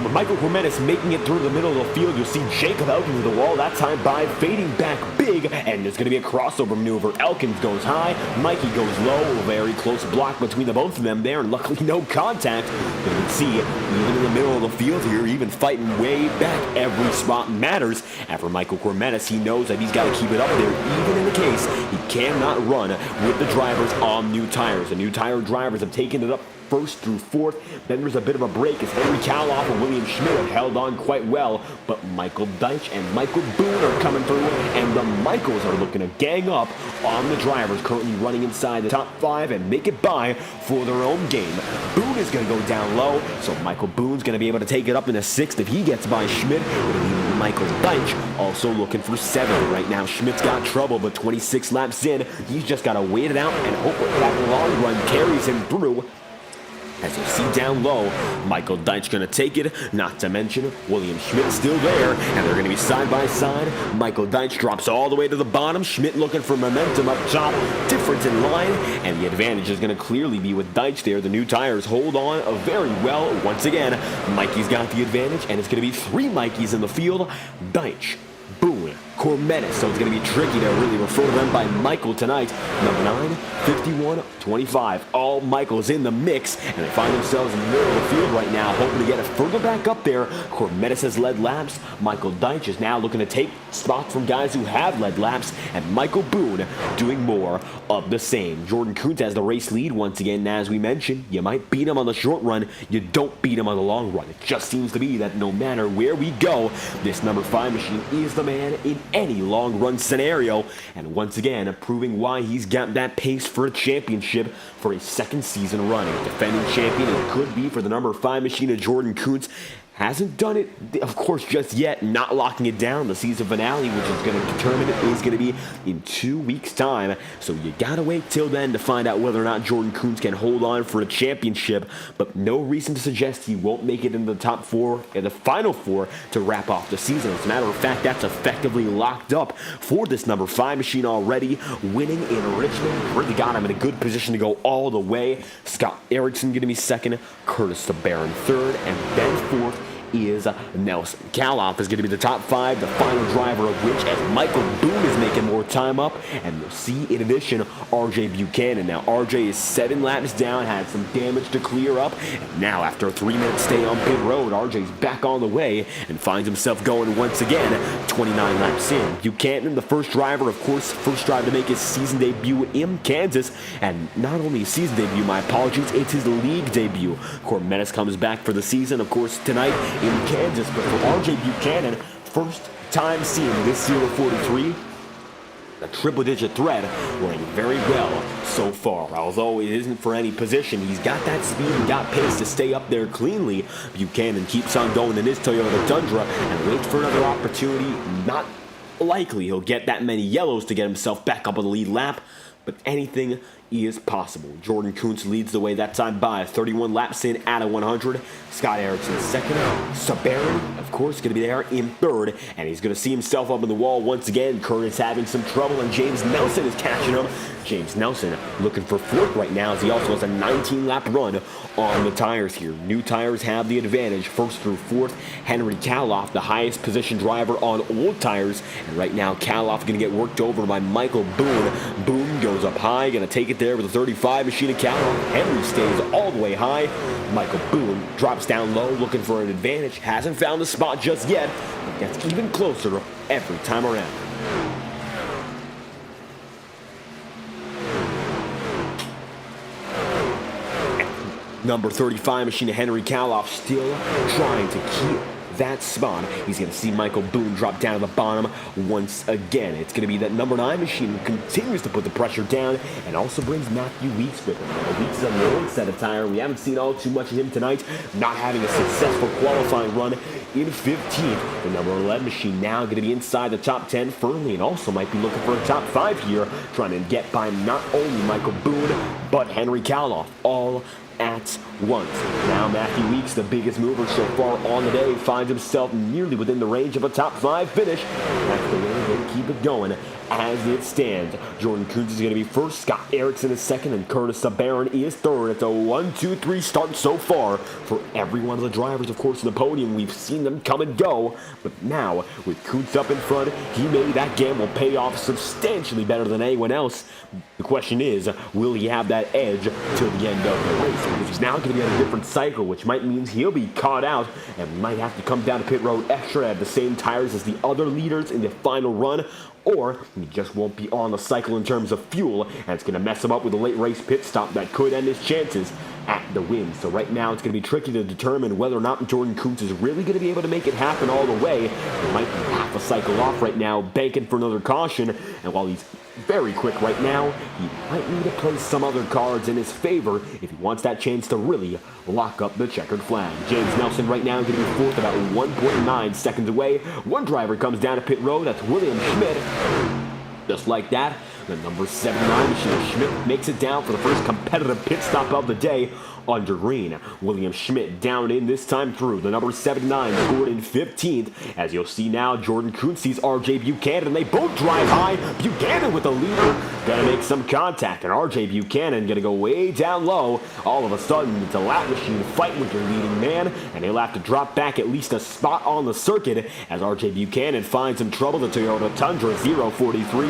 With Michael Cormetis making it through the middle of the field, you'll see Jacob Elkins with the wall that time by, fading back big, and there's going to be a crossover maneuver. Elkins goes high, Mikey goes low, a very close block between the both of them there, and luckily no contact. But you can see, even in the middle of the field here, even fighting way back, every spot matters. And for Michael Cormetis, he knows that he's got to keep it up there, even in the case he cannot run with the drivers on new tires. The new tire drivers have taken it up 1st through 4th. Then there's a bit of a break as Henry Kaloff and William Schmidt have held on quite well, but Michael Deitch and Michael Boone are coming through, and the Michaels are looking to gang up on the drivers currently running inside the top 5 and make it by for their own game. Boone is going to go down low, so Michael Boone's going to be able to take it up in a 6th if he gets by Schmidt. Michael Deitch also looking for 7th right now. Schmidt's got trouble, but 26 laps in, he's just got to wait it out and hope that long run carries him through. As you see down low, Michael Deitch going to take it, not to mention William Schmidt still there, and they're going to be side by side. Michael Deitch drops all the way to the bottom. Schmidt looking for momentum up top, difference in line, and the advantage is going to clearly be with Deitch there. The new tires hold on very well. Once again, Mikey's got the advantage, and it's going to be 3 Mikeys in the field. Deitch, Boone, Cormetis. So it's going to be tricky to really refer to them by Michael tonight. Number 9, 51-25. All Michaels in the mix, and they find themselves in the middle of the field right now, hoping to get it further back up there. Cormetis has led laps. Michael Deitch is now looking to take spots from guys who have led laps, and Michael Boone doing more of the same. Jordan Kuntz has the race lead once again, and as we mentioned, you might beat him on the short run, you don't beat him on the long run. It just seems to be that no matter where we go, this number 5 machine is the man in any long run scenario, and once again proving why he's got that pace for a championship for a second season running. Defending champion it could be for the number 5 machine of Jordan Kuntz. Hasn't done it, of course, just yet, not locking it down. The season finale, which is going to determine it, is going to be in 2 weeks' time. So you got to wait till then to find out whether or not Jordan Kuntz can hold on for a championship. But no reason to suggest he won't make it in the top 4, in the final 4, to wrap off the season. As a matter of fact, that's effectively locked up for this number 5 machine already. Winning in Richmond really got him in a good position to go all the way. Scott Erickson going to be second, Curtis Barron third, and then fourth is Nelson Kaloff is going to be the top 5, the final driver of which, as Michael Boone is making more time up, and we'll see in addition RJ Buchanan. Now RJ is 7 laps down, had some damage to clear up, and now after a 3-minute stay on pit road, RJ's back on the way and finds himself going once again 29 laps in. Buchanan, the first driver, of course, first driver to make his season debut in Kansas, and not only his season debut, my apologies, it's his league debut. Cormetis comes back for the season, of course, tonight in Kansas, but for RJ Buchanan, first time seeing this year of 43, a triple-digit threat, running very well so far. Although it isn't for any position, he's got that speed and got pace to stay up there cleanly. Buchanan keeps on going in his Toyota Tundra and waits for another opportunity. Not likely he'll get that many yellows to get himself back up on the lead lap, but anything is possible. Jordan Kuntz leads the way that time by 31 laps in at a 100. Scott Erickson second. Sabarin, of course, going to be there in third, and he's going to see himself up in the wall once again. Curtis having some trouble, and James Nelson is catching him. James Nelson looking for fourth right now, as he also has a 19-lap run on the tires here. New tires have the advantage, first through fourth. Henry Kaloff, the highest position driver on old tires, and right now Kaloff going to get worked over by Michael Boone. Boone goes up high, going to take it there with a 35 machine of Kaloff. Henry stays all the way high. Michael Boone drops down low, looking for an advantage. Hasn't found the spot just yet, but gets even closer every time around. Number 35 machine of Henry Kaloff still trying to keep that spot. He's going to see Michael Boone drop down to the bottom once again. It's going to be that number 9 machine who continues to put the pressure down and also brings Matthew Weeks with him. Weeks is on the old set of tire. We haven't seen all too much of him tonight, not having a successful qualifying run in 15th. The number 11 machine now going to be inside the top 10 firmly, and also might be looking for a top 5 here, trying to get by not only Michael Boone, but Henry Kaloff, all at once. Now Matthew Weeks, the biggest mover so far on the day, finds himself nearly within the range of a top 5 finish. That's the way they keep it going as it stands. Jordan Kuntz is going to be first, Scott Erickson is second, and Curtis Barron is third. It's a 1-2-3 start so far for every one of the drivers, of course, in the podium. We've seen them come and go, but now with Kuntz up in front, he made that gamble pay off substantially better than anyone else. The question is, will he have that edge till the end of the race? Because he's now going to be on a different cycle, which might mean he'll be caught out and might have to come down to pit road extra, have the same tires as the other leaders in the final run, or he just won't be on the cycle in terms of fuel, and it's going to mess him up with a late race pit stop that could end his chances at the win. So right now it's going to be tricky to determine whether or not Jordan Kuntz is really going to be able to make it happen all the way. He might be half a cycle off right now, banking for another caution, and while he's very quick right now, he might need to play some other cards in his favor if he wants that chance to really lock up the checkered flag. James Nelson right now going to be fourth, about 1.9 seconds away. One driver comes down to pit road, that's William Schmidt. Just like that, the number 79 machine Schmidt makes it down for the first competitive pit stop of the day. under green. William Schmidt down in this time through. The number 79 scored in 15th. As you'll see now, Jordan Kuntz sees RJ Buchanan, and they both drive high. Buchanan with the leader, gonna make some contact, and RJ Buchanan gonna go way down low. All of a sudden, it's a lap machine fight with your leading man, and he'll have to drop back at least a spot on the circuit as RJ Buchanan finds some trouble. The Toyota Tundra 043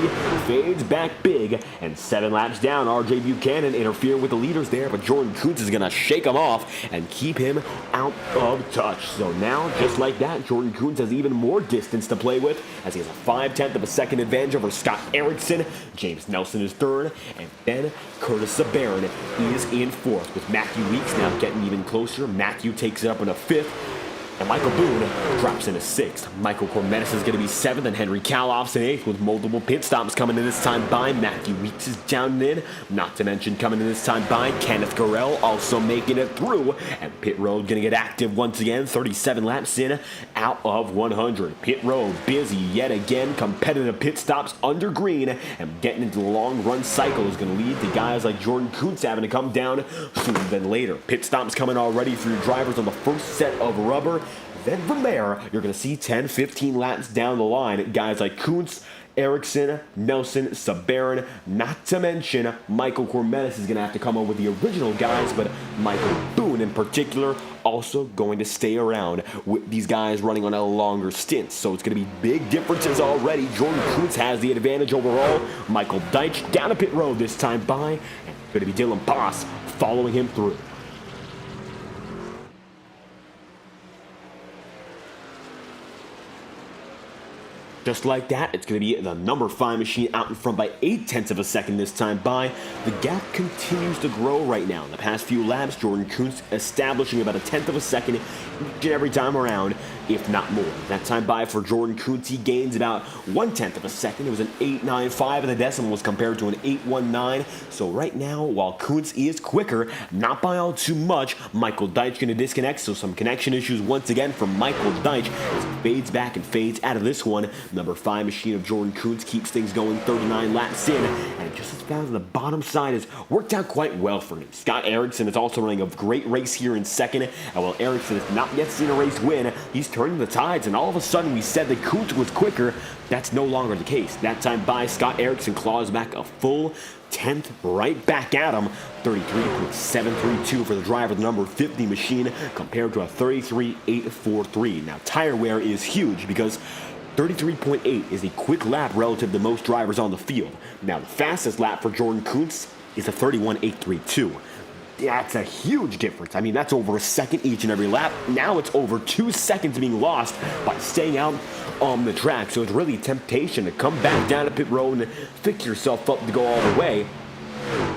fades back big, and 7 laps down, RJ Buchanan interfering with the leaders there, but Jordan Kuntz is gonna shake him off and keep him out of touch. So now, just like that, Jordan Kuntz has even more distance to play with as he has a 5/10 of a second advantage over Scott Erickson. James Nelson is third, and then Curtis Sabarin is in fourth, with Matthew Weeks now getting even closer. Matthew takes it up in a 5th. And Michael Boone drops in a 6th. Michael Cormetis is going to be 7th, and Henry Kalof's in 8th, with multiple pit stops coming in this time by. Matthew Weeks is down in, not to mention coming in this time by Kenneth Garrell, also making it through. And pit road going to get active once again, 37 laps in, out of 100. Pit road busy yet again, competitive pit stops under green, and getting into the long run cycle is going to lead to guys like Jordan Kuntz having to come down sooner than later. Pit stops coming already for your drivers on the first set of rubber. Then from there, you're going to see 10, 15 laps down the line, guys like Kuntz, Erickson, Nelson, Sabarin, not to mention Michael Cormetis is going to have to come up with the original guys, but Michael Boone in particular also going to stay around with these guys running on a longer stint. So it's going to be big differences already. Jordan Kuntz has the advantage overall. Michael Deitch down a pit road this time by, and it's going to be Dylan Boss following him through. Just like that, it's going to be the number 5 machine out in front by 0.8 of a second this time by. The gap continues to grow right now. In the past few laps, Jordan Kuntz establishing about 1/10 of a second each and every time around, if not more. That time by for Jordan Kuntz, he gains about 1/10 of a second. It was an 8.95 in the decimal was compared to an 8.19. So right now, while Kuntz is quicker, not by all too much, Michael Deitch going to disconnect. So some connection issues once again from Michael Deitch as he fades back and fades out of this one. Number 5 machine of Jordan Kuntz keeps things going 39 laps in, and just as fast as the bottom side has worked out quite well for him. Scott Erickson is also running a great race here in second, and while Erickson has not yet seen a race win, he's turning the tides, and all of a sudden we said that Kuntz was quicker. That's no longer the case. That time by, Scott Erickson claws back a full 10th right back at him. 33.732 for the driver, the number 50 machine, compared to a 33.843. Now, tire wear is huge because 33.8 is a quick lap relative to most drivers on the field. Now, the fastest lap for Jordan Kuntz is a 31.832. That's a huge difference. I mean, that's over a second each and every lap. Now it's over 2 seconds being lost by staying out on the track. So it's really a temptation to come back down to pit road and fix yourself up to go all the way.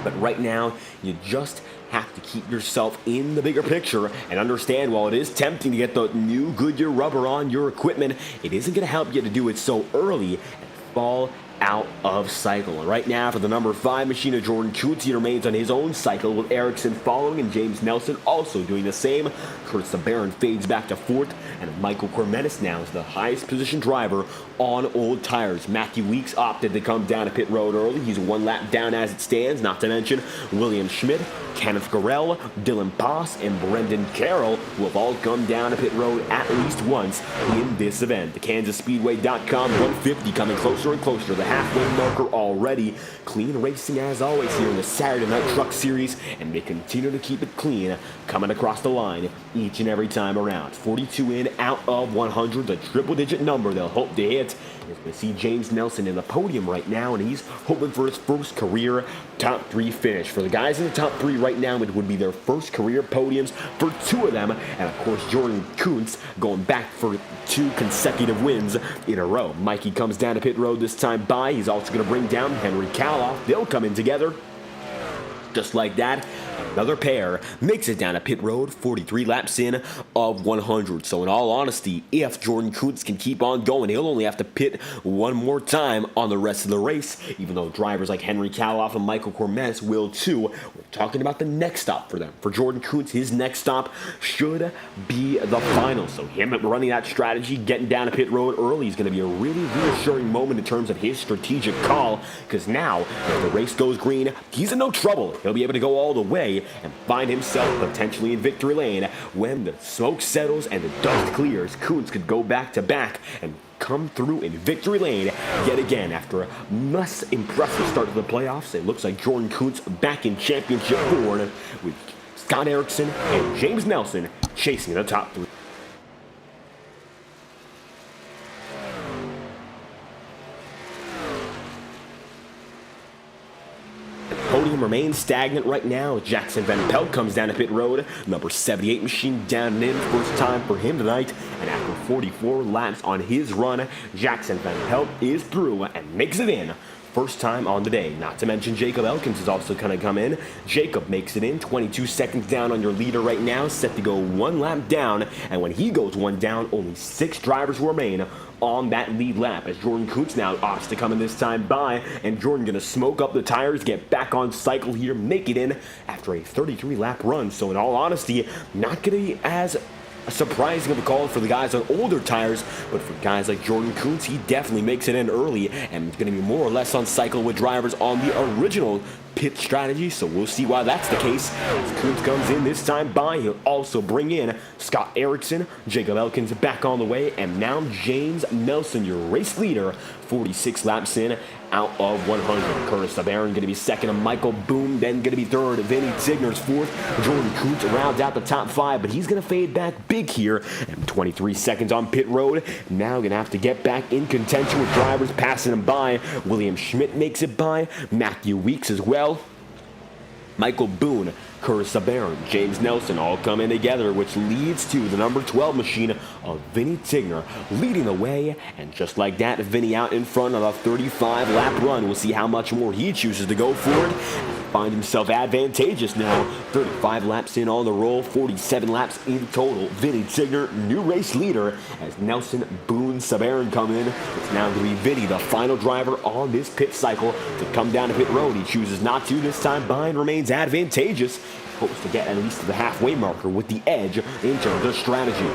But right now, you just have to keep yourself in the bigger picture and understand, while it is tempting to get the new Goodyear rubber on your equipment, it isn't going to help you to do it so early and fall out of cycle. And right now, for the number 5 machine of Jordan Kuntz, he remains on his own cycle, with Erickson following and James Nelson also doing the same. Curtis Sabarin fades back to 4th, and Michael Cormetis now is the highest position driver on old tires. Matthew Weeks opted to come down to pit road early. He's 1 lap down as it stands, not to mention William Schmidt, Kenneth Garrell, Dylan Boss, and Brendan Carroll, who have all come down to pit road at least once in this event. The KansasSpeedway.com 150 coming closer and closer to the halfway marker already. Clean racing as always here in the Saturday Night Truck Series, and they continue to keep it clean, coming across the line each and every time around. 42 in, out of 100, the triple-digit number they'll hope to hit. You're going to see James Nelson in the podium right now, and he's hoping for his first career top 3 finish. For the guys in the top 3 right now, it would be their first career podiums for 2 of them, and of course Jordan Kuntz going back for 2 consecutive wins in a row. Mikey comes down to pit road this time by. He's also going to bring down Henry Kaloff. They'll come in together. Just like that, another pair makes it down to pit road 43 laps in of 100. So in all honesty, if Jordan Kuntz can keep on going, he'll only have to pit 1 more time on the rest of the race, even though drivers like Henry Kaloff and Michael Cormetis will too. We're talking about the next stop for them. For Jordan Kuntz, his next stop should be the final. So him running that strategy, getting down to pit road early, is going to be a really reassuring moment in terms of his strategic call, because now, if the race goes green, he's in no trouble. he'll be able to go all the way and find himself potentially in victory lane. When the smoke settles and the dust clears, Kuntz could go back to back and come through in victory lane yet again. After a less impressive start to the playoffs, it looks like Jordan Kuntz back in championship form with Scott Erickson and James Nelson chasing the top three. Podium remains stagnant right now. Jackson Van Pelt comes down to pit road. Number 78 machine down and in. First time for him tonight. And after 44 laps on his run, Jackson Van Pelt is through and makes it in. First time on the day. Not to mention Jacob Elkins is also going to come in. Jacob makes it in. 22 seconds down on your leader right now. Set to go one lap down. And when he goes one down, only 6 drivers will remain on that lead lap, as Jordan Kuntz now opts to come in this time by, and Jordan gonna smoke up the tires, get back on cycle here, make it in after a 33 lap run. So in all honesty, not gonna be as surprising of a call for the guys on older tires, but for guys like Jordan Kuntz, he definitely makes it in early and going to be more or less on cycle with drivers on the original pit strategy, so we'll see why that's the case. As Kuntz comes in this time by, he'll also bring in Scott Erickson, Jacob Elkins back on the way, and now James Nelson, your race leader, 46 laps in, out of 100. Curtis Sabarin going to be second, and Michael Boone then going to be third. Vinny Tigner's fourth. Jordan Kuntz rounds out the top 5, but he's going to fade back big here. And 23 seconds on pit road. Now going to have to get back in contention with drivers passing him by. William Schmidt makes it by. Matthew Weeks as well. Michael Boone, Curtis Sabarin, James Nelson all come in together, which leads to the number 12 machine of Vinny Tigner leading the way. And just like that, Vinny out in front of a 35 lap run. We'll see how much more he chooses to go for it. Find himself advantageous now. 35 laps in on the roll, 47 laps in total. Vinny Tigner, new race leader, as Nelson, Boone, Sabarin come in. It's now going to be Vinny, the final driver on this pit cycle, to come down to pit road. He chooses not to this time by and remains advantageous. Hopes to get at least to the halfway marker with the edge in terms of strategy.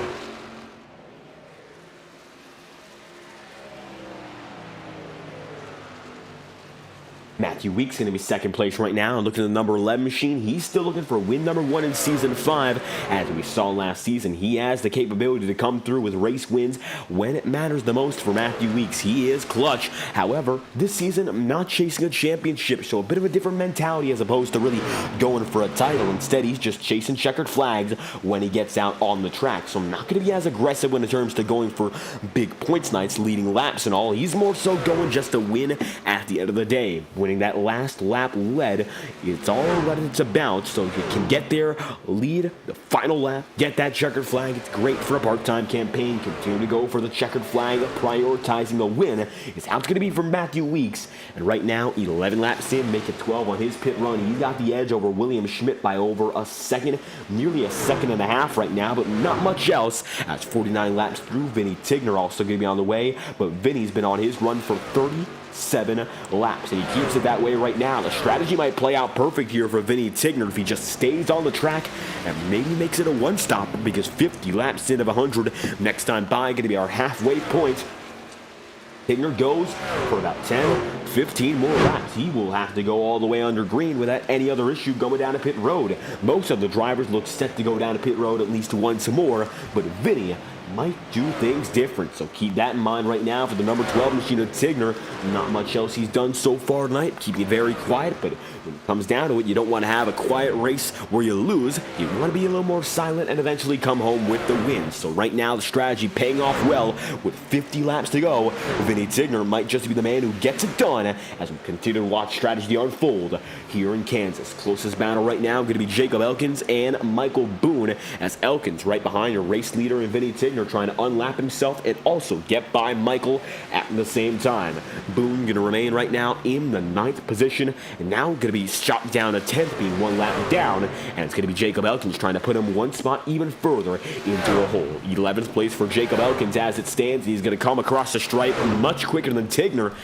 Matthew Weeks going to be second place right now. And looking at the number 11 machine, he's still looking for win number 1 in Season 5. As we saw last season, he has the capability to come through with race wins when it matters the most for Matthew Weeks. He is clutch. However, this season, I'm not chasing a championship, so a bit of a different mentality as opposed to really going for a title. Instead, he's just chasing checkered flags when he gets out on the track. So I'm not going to be as aggressive when it comes to going for big points nights, leading laps and all. He's more so going just to win at the end of the day. Winning that last lap led, it's all what it's about. So you can get there, lead the final lap, get that checkered flag. It's great for a part-time campaign. Continue to go for the checkered flag, prioritizing the win is how it's going to be for Matthew Weeks. And right now, 11 laps in, make it 12 on his pit run. He's got the edge over William Schmidt by over a second, nearly a second and a half right now, but not much else. As 49 laps through, Vinny Tigner also going to be on the way, but Vinny's been on his run for 37 laps, and he keeps it that way right now. The strategy might play out perfect here for Vinny Tigner if he just stays on the track and maybe makes it a one-stop, because 50 laps in of 100 next time by going to be our halfway point. Tigner goes for about 10, 15 more laps. He will have to go all the way under green without any other issue going down to pit road. Most of the drivers look set to go down to pit road at least once more, but Vinny might do things different, so keep that in mind right now for the number 12 machine of Tigner. Not much else he's done so far tonight. Keep it very quiet, but when it comes down to it, you don't want to have a quiet race where you lose. You want to be a little more silent and eventually come home with the win. So right now, the strategy paying off well with 50 laps to go. Vinny Tigner might just be the man who gets it done as we continue to watch strategy unfold here in Kansas. Closest battle right now going to be Jacob Elkins and Michael Boone, as Elkins right behind your race leader and Vinny Tigner trying to unlap himself and also get by Michael at the same time. Boone going to remain right now in the 9th position, and now going to be shot down to 10th, being 1 lap down, and it's going to be Jacob Elkins trying to put him one spot even further into a hole. 11th place for Jacob Elkins as it stands. He's going to come across the stripe much quicker than Tigner.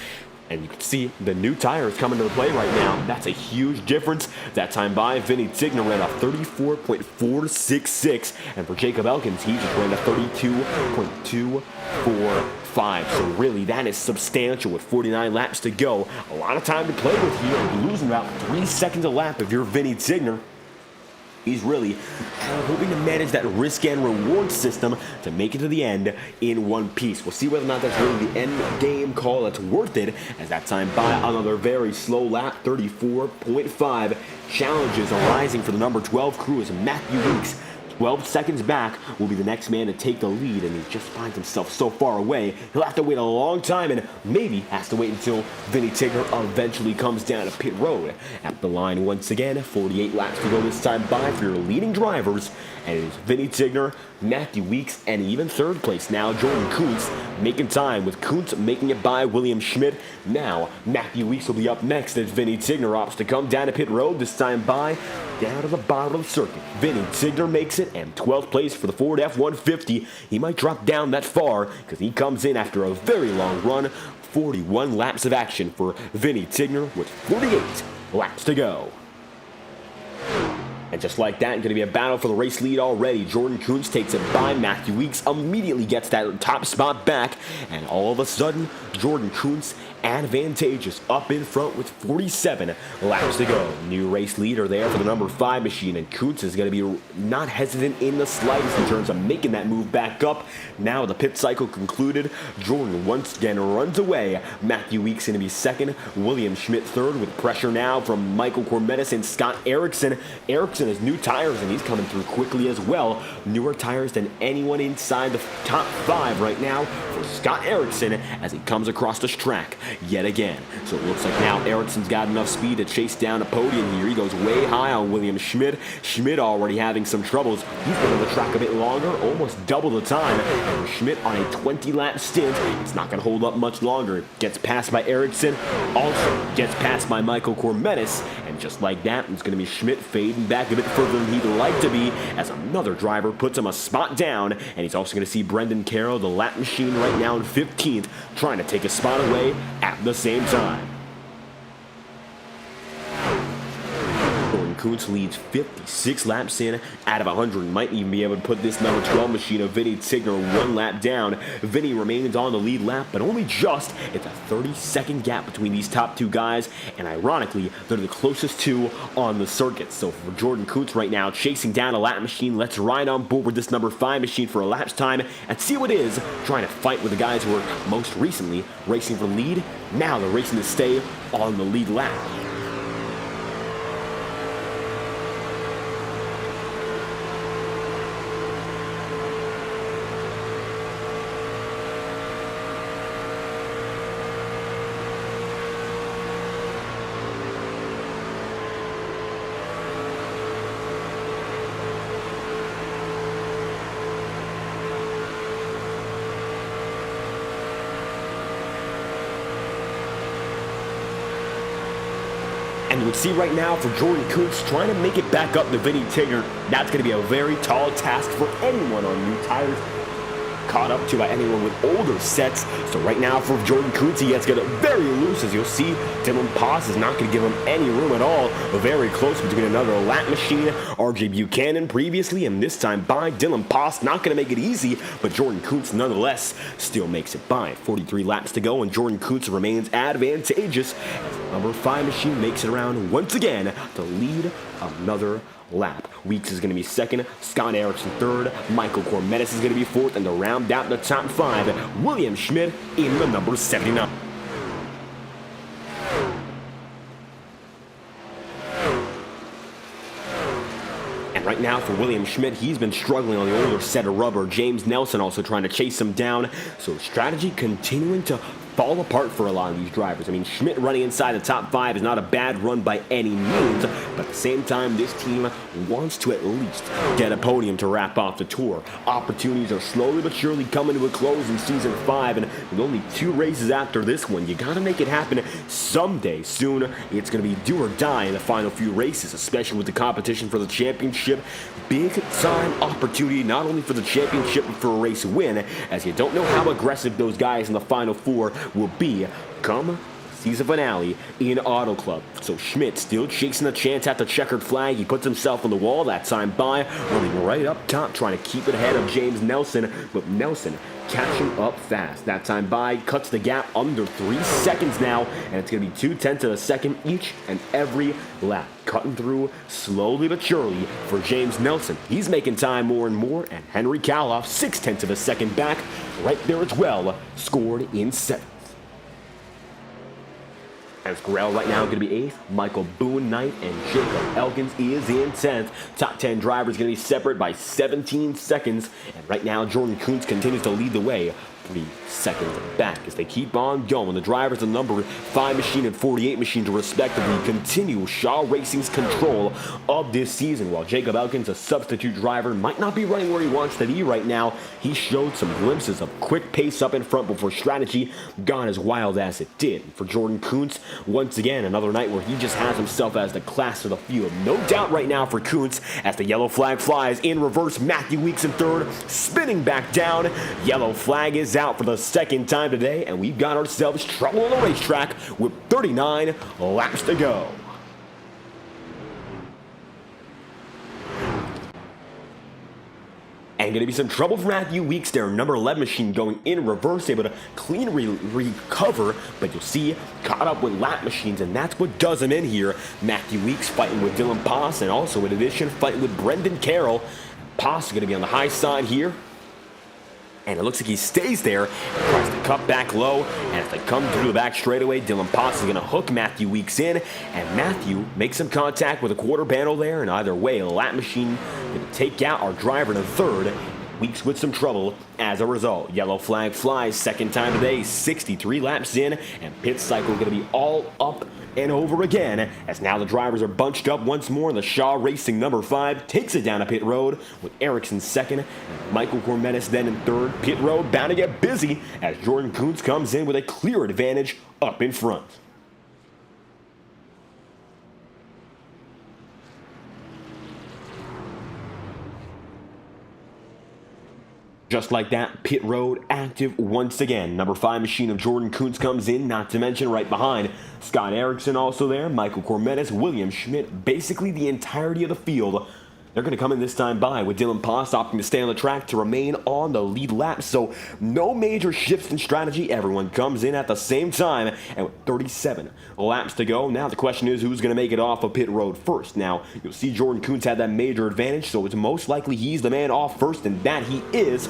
And you can see the new tires coming into play right now. That's a huge difference. That time by, Vinny Tigner ran a 34.466. And for Jacob Elkins, he just ran a 32.245. So really, that is substantial with 49 laps to go. A lot of time to play with here. You're losing about 3 seconds a lap if you're Vinny Tigner. He's really hoping to manage that risk and reward system to make it to the end in one piece. We'll see whether or not that's really the end game call that's worth it, as that time by another very slow lap, 34.5. Challenges arising for the number 12 crew as Matthew Weeks, 12 seconds back, will be the next man to take the lead, and he just finds himself so far away. He'll have to wait a long time, and maybe has to wait until Vinny Tigner eventually comes down to pit road. At the line once again, 48 laps to go this time by for your leading drivers, and it is Vinny Tigner, Matthew Weeks, and even third place now, Jordan Kuntz, making time, with Kuntz making it by William Schmidt. Now, Matthew Weeks will be up next as Vinny Tigner opts to come down to pit road, this time by down to the bottom of the circuit. Vinny Tigner makes it, and 12th place for the Ford F-150. He might drop down that far because he comes in after a very long run. 41 laps of action for Vinny Tigner with 48 laps to go. And just like that, going to be a battle for the race lead already. Jordan Kuntz takes it by. Matthew Weeks immediately gets that top spot back. And all of a sudden, Jordan Kuntz advantageous up in front with 47 laps to go. New race leader there for the number 5 machine. And Kuntz is going to be not hesitant in the slightest in terms of making that move back up. Now the pit cycle concluded. Jordan once again runs away. Matthew Weeks going to be second. William Schmidt third, with pressure now from Michael Cormetis and Scott Erickson. Erickson has new tires, and he's coming through quickly as well. Newer tires than anyone inside the top 5 right now for Scott Erickson as he comes across this track yet again. So it looks like now Ericsson's got enough speed to chase down a podium here. He goes way high on William Schmidt. Schmidt already having some troubles. He's been on the track a bit longer, almost double the time. And Schmidt on a 20-lap stint, it's not going to hold up much longer. Gets passed by Erickson, also gets passed by Michael Cormetis. And just like that, it's going to be Schmidt fading back a bit further than he'd like to be as another driver puts him a spot down. And he's also going to see Brendan Carroll, the lap machine, right now in 15th, trying to take a spot away at the same time. Jordan Kuntz leads 56 laps in out of 100. Might even be able to put this number 12 machine of Vinny Tigner 1 lap down. Vinny remains on the lead lap, but only just. It's a 30-second gap between these top 2 guys, and ironically, they're the closest 2 on the circuit. So for Jordan Kuntz right now, chasing down a lap machine, let's ride on board with this number 5 machine for a lap's time and see what it is trying to fight with the guys who were most recently racing for the lead. Now they're racing to stay on the lead lap. And you can see right now for Jordan Kuntz trying to make it back up to Vinny Tigner, that's going to be a very tall task for anyone on new tires, caught up to by anyone with older sets. So right now for Jordan Kuntz, he has to get it very loose. As you'll see, Dylan Poss is not going to give him any room at all. Very close between another lap machine, RJ Buchanan previously, and this time by Dylan Poss. Not going to make it easy, but Jordan Kuntz nonetheless still makes it by. 43 laps to go, and Jordan Kuntz remains advantageous as the number 5 machine makes it around once again to lead another lap. Weeks is going to be second, Scott Erickson third, Michael Cormetis is going to be fourth, and to round out the top 5, William Schmidt in the number 79. And right now for William Schmidt, he's been struggling on the older set of rubber. James Nelson also trying to chase him down. So strategy continuing to fall apart for a lot of these drivers. I mean, Schmidt running inside the top 5 is not a bad run by any means, but at the same time, this team wants to at least get a podium to wrap off the tour. Opportunities are slowly but surely coming to a close in Season 5, and with only 2 races after this one, you gotta make it happen someday soon. It's gonna be do or die in the final few races, especially with the competition for the championship. Big time opportunity, not only for the championship, but for a race win, as you don't know how aggressive those guys in the final 4 will be come season finale in Auto Club. So Schmidt still chasing a chance at the checkered flag. He puts himself on the wall that time by, running right up top, trying to keep it ahead of James Nelson, but Nelson catching up fast. That time by cuts the gap under 3 seconds now, and it's going to be 2/10 of a second each and every lap. Cutting through slowly but surely for James Nelson. He's making time more and more, and Henry Kaloff 6/10 of a second back right there as well, scored in 7th. As Grell right now going to be 8th, Michael Boone 9th, and Jacob Elkins is in 10th. Top 10 drivers going to be separate by 17 seconds. And right now, Jordan Kuntz continues to lead the way 3 seconds back as they keep on going. The drivers of number 5 machine and 48 machine to respectively continue Shaw Racing's control of this season. While Jacob Elkins, a substitute driver, might not be running where he wants to be right now, he showed some glimpses of quick pace up in front before strategy gone as wild as it did. For Jordan Kuntz, once again, another night where he just has himself as the class of the field. No doubt right now for Kuntz as the yellow flag flies in reverse. Matthew Weeks in 3rd, spinning back down. Yellow flag is out for the 2nd time today, and we've got ourselves trouble on the racetrack with 39 laps to go. And going to be some trouble for Matthew Weeks there. Number 11 machine going in reverse, able to clean recover, but you'll see caught up with lap machines, and that's what does him in here. Matthew Weeks fighting with Dylan Poss, and also in addition fighting with Brendan Carroll. Poss is going to be on the high side here. And it looks like he stays there and tries to cut back low. And as they come through the back straightaway, Dylan Potts is going to hook Matthew Weeks in. And Matthew makes some contact with a quarter panel there. And either way, a lap machine going to take out our driver in 3rd. Weeks with some trouble as a result. Yellow flag flies 2nd time today, 63 laps in. And pit cycle going to be all up and over again, as now the drivers are bunched up once more, and the Shaw Racing number 5 takes it down a pit road with Erickson 2nd, and Michael Cormetis then in 3rd. Pit road bound to get busy as Jordan Kuntz comes in with a clear advantage up in front. Just like that, pit road active once again. Number 5 machine of Jordan Kuntz comes in, not to mention right behind Scott Erickson also there, Michael Cormetis, William Schmidt, basically the entirety of the field. They're going to come in this time by with Dylan Poss opting to stay on the track to remain on the lead lap. So no major shifts in strategy. Everyone comes in at the same time, and with 37 laps to go. Now the question is who's going to make it off of pit road first. Now you'll see Jordan Kuntz had that major advantage, so it's most likely he's the man off first, and that he is.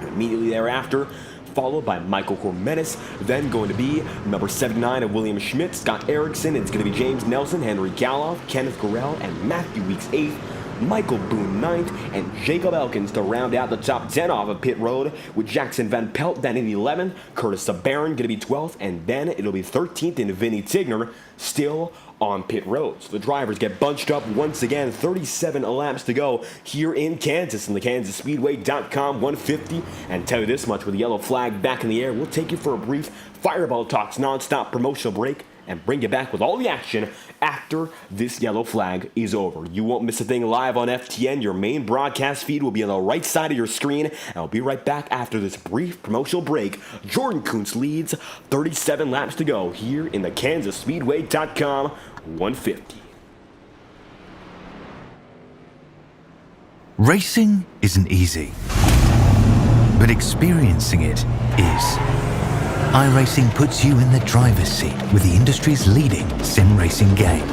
Immediately thereafter, followed by Michael Cormetis, then going to be number 79 of William Schmidt, Scott Erickson. It's going to be James Nelson, Henry Galloff, Kenneth Gorell, and Matthew Weeks 8th. Michael Boone 9th, and Jacob Elkins to round out the top 10 off of pit road, with Jackson Van Pelt then in 11th, Curtis Sabaron going to be 12th, and then it'll be 13th in Vinny Tigner, still on pit road. So the drivers get bunched up once again, 37 laps to go here in Kansas in the KansasSpeedway.com 150. And tell you this much, with the yellow flag back in the air, we'll take you for a brief Fireball Talks non-stop promotional break and bring you back with all the action after this yellow flag is over. You won't miss a thing live on FTN. Your main broadcast feed will be on the right side of your screen, and I'll be right back after this brief promotional break. Jordan Kuntz leads, 37 laps to go here in the KansasSpeedway.com 150. Racing isn't easy, but experiencing it is. iRacing puts you in the driver's seat with the industry's leading sim racing game.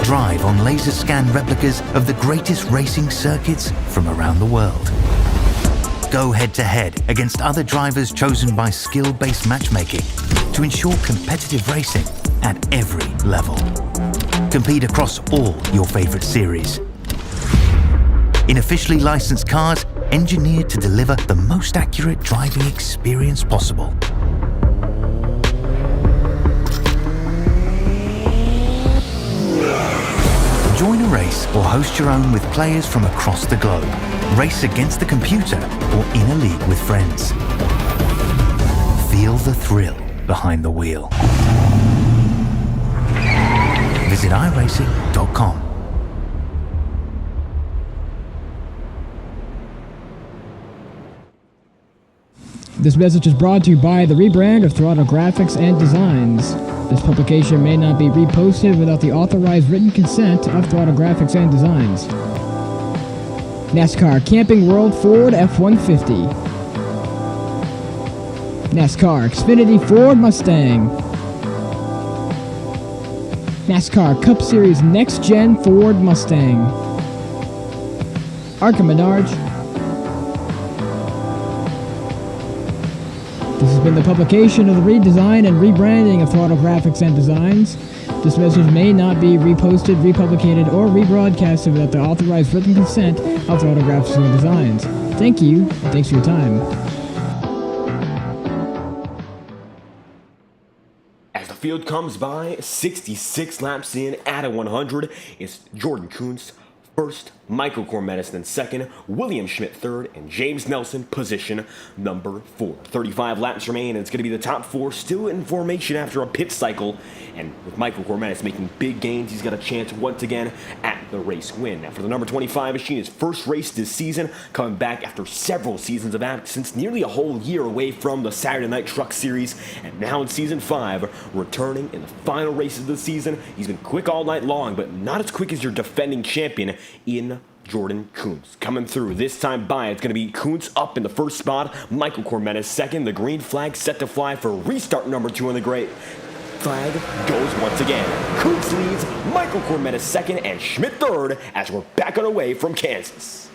Drive on laser scan replicas of the greatest racing circuits from around the world. Go head-to-head against other drivers chosen by skill-based matchmaking to ensure competitive racing at every level. Compete across all your favorite series. In officially licensed cars engineered to deliver the most accurate driving experience possible. Join a race or host your own with players from across the globe. Race against the computer or in a league with friends. Feel the thrill behind the wheel. Visit iRacing.com. This message is brought to you by the rebrand of Throttle Graphics and Designs. This publication may not be reposted without the authorized written consent of Throttle Graphics and Designs. NASCAR Camping World Ford F-150. NASCAR Xfinity Ford Mustang. NASCAR Cup Series Next-Gen Ford Mustang. Arca Menards. This has been the publication of the redesign and rebranding of Throttle Graphics and Designs. This message may not be reposted, republicated, or rebroadcasted without the authorized written consent of Throttle Graphics and Designs. Thank you, and thanks for your time. As the field comes by, 66 laps in at a 100, it's Jordan Kuntz first, Michael Cormetis then second, William Schmidt third, and James Nelson position number 4. 35 laps remain, and it's going to be the top 4 still in formation after a pit cycle. And with Michael Cormetis making big gains, he's got a chance once again at the race win. Now for the number 25 machine, his first race this season, coming back after several seasons of absence, nearly a whole year away from the Saturday Night Truck Series, and now in season 5, returning in the final races of the season. He's been quick all night long, but not as quick as your defending champion in Jordan Kuntz. Coming through this time by, it's going to be Kuntz up in the first spot, Michael Cormetis second, the green flag set to fly for restart number 2 on the grid. Flag goes once again. Kuntz leads, Michael Cormetis second, and Schmidt third as we're back on our way from Kansas.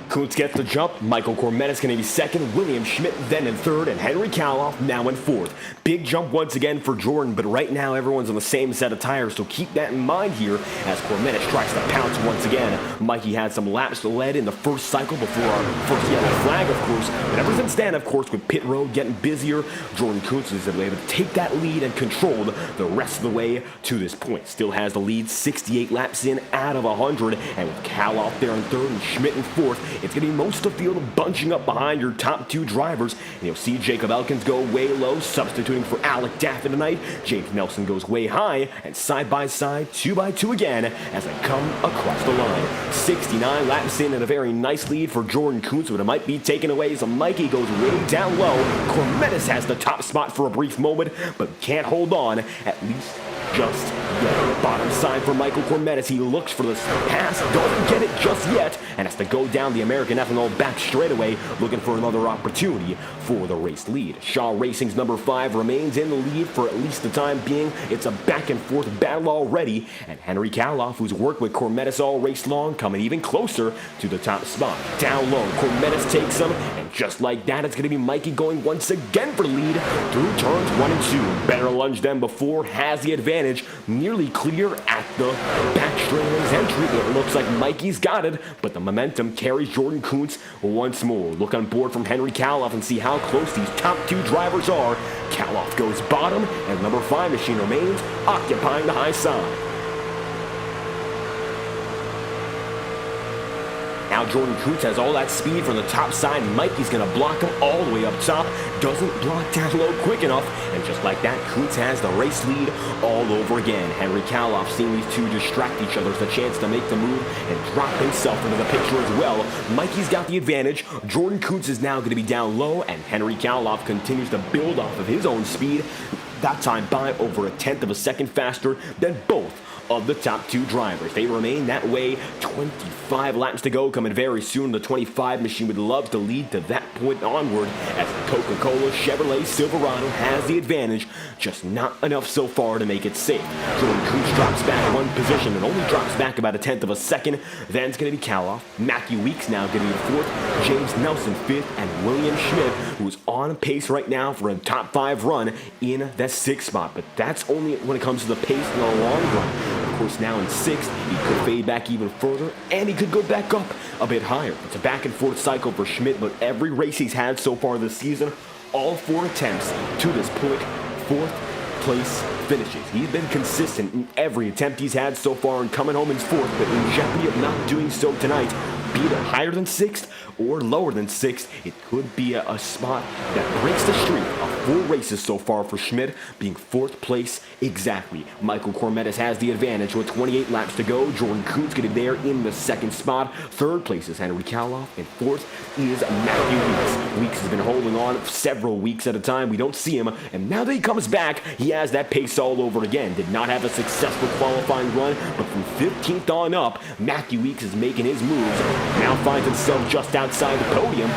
Kuntz gets the jump, Michael Cormetis going to be second, William Schmidt then in third, and Henry Kaloff now in fourth. Big jump once again for Jordan, but right now everyone's on the same set of tires, so keep that in mind here as Cormetis tries to pounce once again. Mikey had some laps led in the first cycle before our first yellow flag, of course, but ever since then, of course, with pit road getting busier, Jordan Kuntz is able to take that lead and control the rest of the way to this point. Still has the lead 68 laps in out of 100, and with Kaloff there in third and Schmidt in fourth, it's going to be most of the field bunching up behind your top 2 drivers. And you'll see Jacob Elkins go way low, substituting for Alec Daffin tonight. James Nelson goes way high, and side by side, 2 by 2 again as they come across the line. 69 laps in and a very nice lead for Jordan Kuntz, but it might be taken away as Mikey goes way down low. Cormetis has the top spot for a brief moment, but can't hold on, at least just yet. Bottom side for Michael Cormetis. He looks for the pass, doesn't get it just yet, and has to go down the American Ethanol back straightaway, looking for another opportunity for the race lead. Shaw Racing's number 5 remains in the lead for at least the time being. It's a back and forth battle already, and Henry Kaloff, who's worked with Cormetis all race long, coming even closer to the top spot. Down low, Cormetis takes him, and just like that, it's going to be Mikey going once again for the lead through turns 1 and 2. Better lunge than before, has the advantage, nearly clear at the back straightaway's entry. It looks like Mikey's got it, but the momentum carries Jordan Kuntz once more. Look on board from Henry Kaloff and see how close these top 2 drivers are. Kaloff goes bottom, and number 5 machine remains occupying the high side. Now Jordan Kuntz has all that speed from the top side. Mikey's going to block him all the way up top. Doesn't block down low quick enough. And just like that, Kuntz has the race lead all over again. Henry Kaloff, seeing these two distract each other, has a chance to make the move and drop himself into the picture as well. Mikey's got the advantage. Jordan Kuntz is now going to be down low, and Henry Kaloff continues to build off of his own speed. That time by over 1/10 of a second faster than both of the top 2 drivers. They remain that way. 25 laps to go, coming very soon. The 25 machine would love to lead to that point onward, as the Coca-Cola Chevrolet Silverado has the advantage, just not enough so far to make it safe. Jordan Kuntz drops back 1 position and only drops back about 1/10 of a second. Then it's going to be Kaloff. Matthew Weeks now getting the 4th, James Nelson 5th, and William Schmidt, who's on pace right now for a top 5 run in that 6th spot. But that's only when it comes to the pace in the long run. Of course, now in 6th, he could fade back even further, and he could go back up a bit higher. It's a back and forth cycle for Schmidt, but every race he's had so far this season, all 4 attempts to this point, 4th place finishes. He's been consistent in every attempt he's had so far and coming home in 4th, but in jeopardy of not doing so tonight. Be it higher than 6th or lower than 6th, it could be a spot that breaks the streak of 4 races so far for Schmidt, being 4th place exactly. Michael Cormetis has the advantage with 28 laps to go. Jordan Kuntz getting there in the 2nd spot. 3rd place is Henry Kaloff, and 4th is Matthew Weeks. Weeks has been holding on several weeks at a time. We don't see him, and now that he comes back, he has that pace all over again. Did not have a successful qualifying run, but from 15th on up, Matthew Weeks is making his moves. Now finds himself just outside the podium.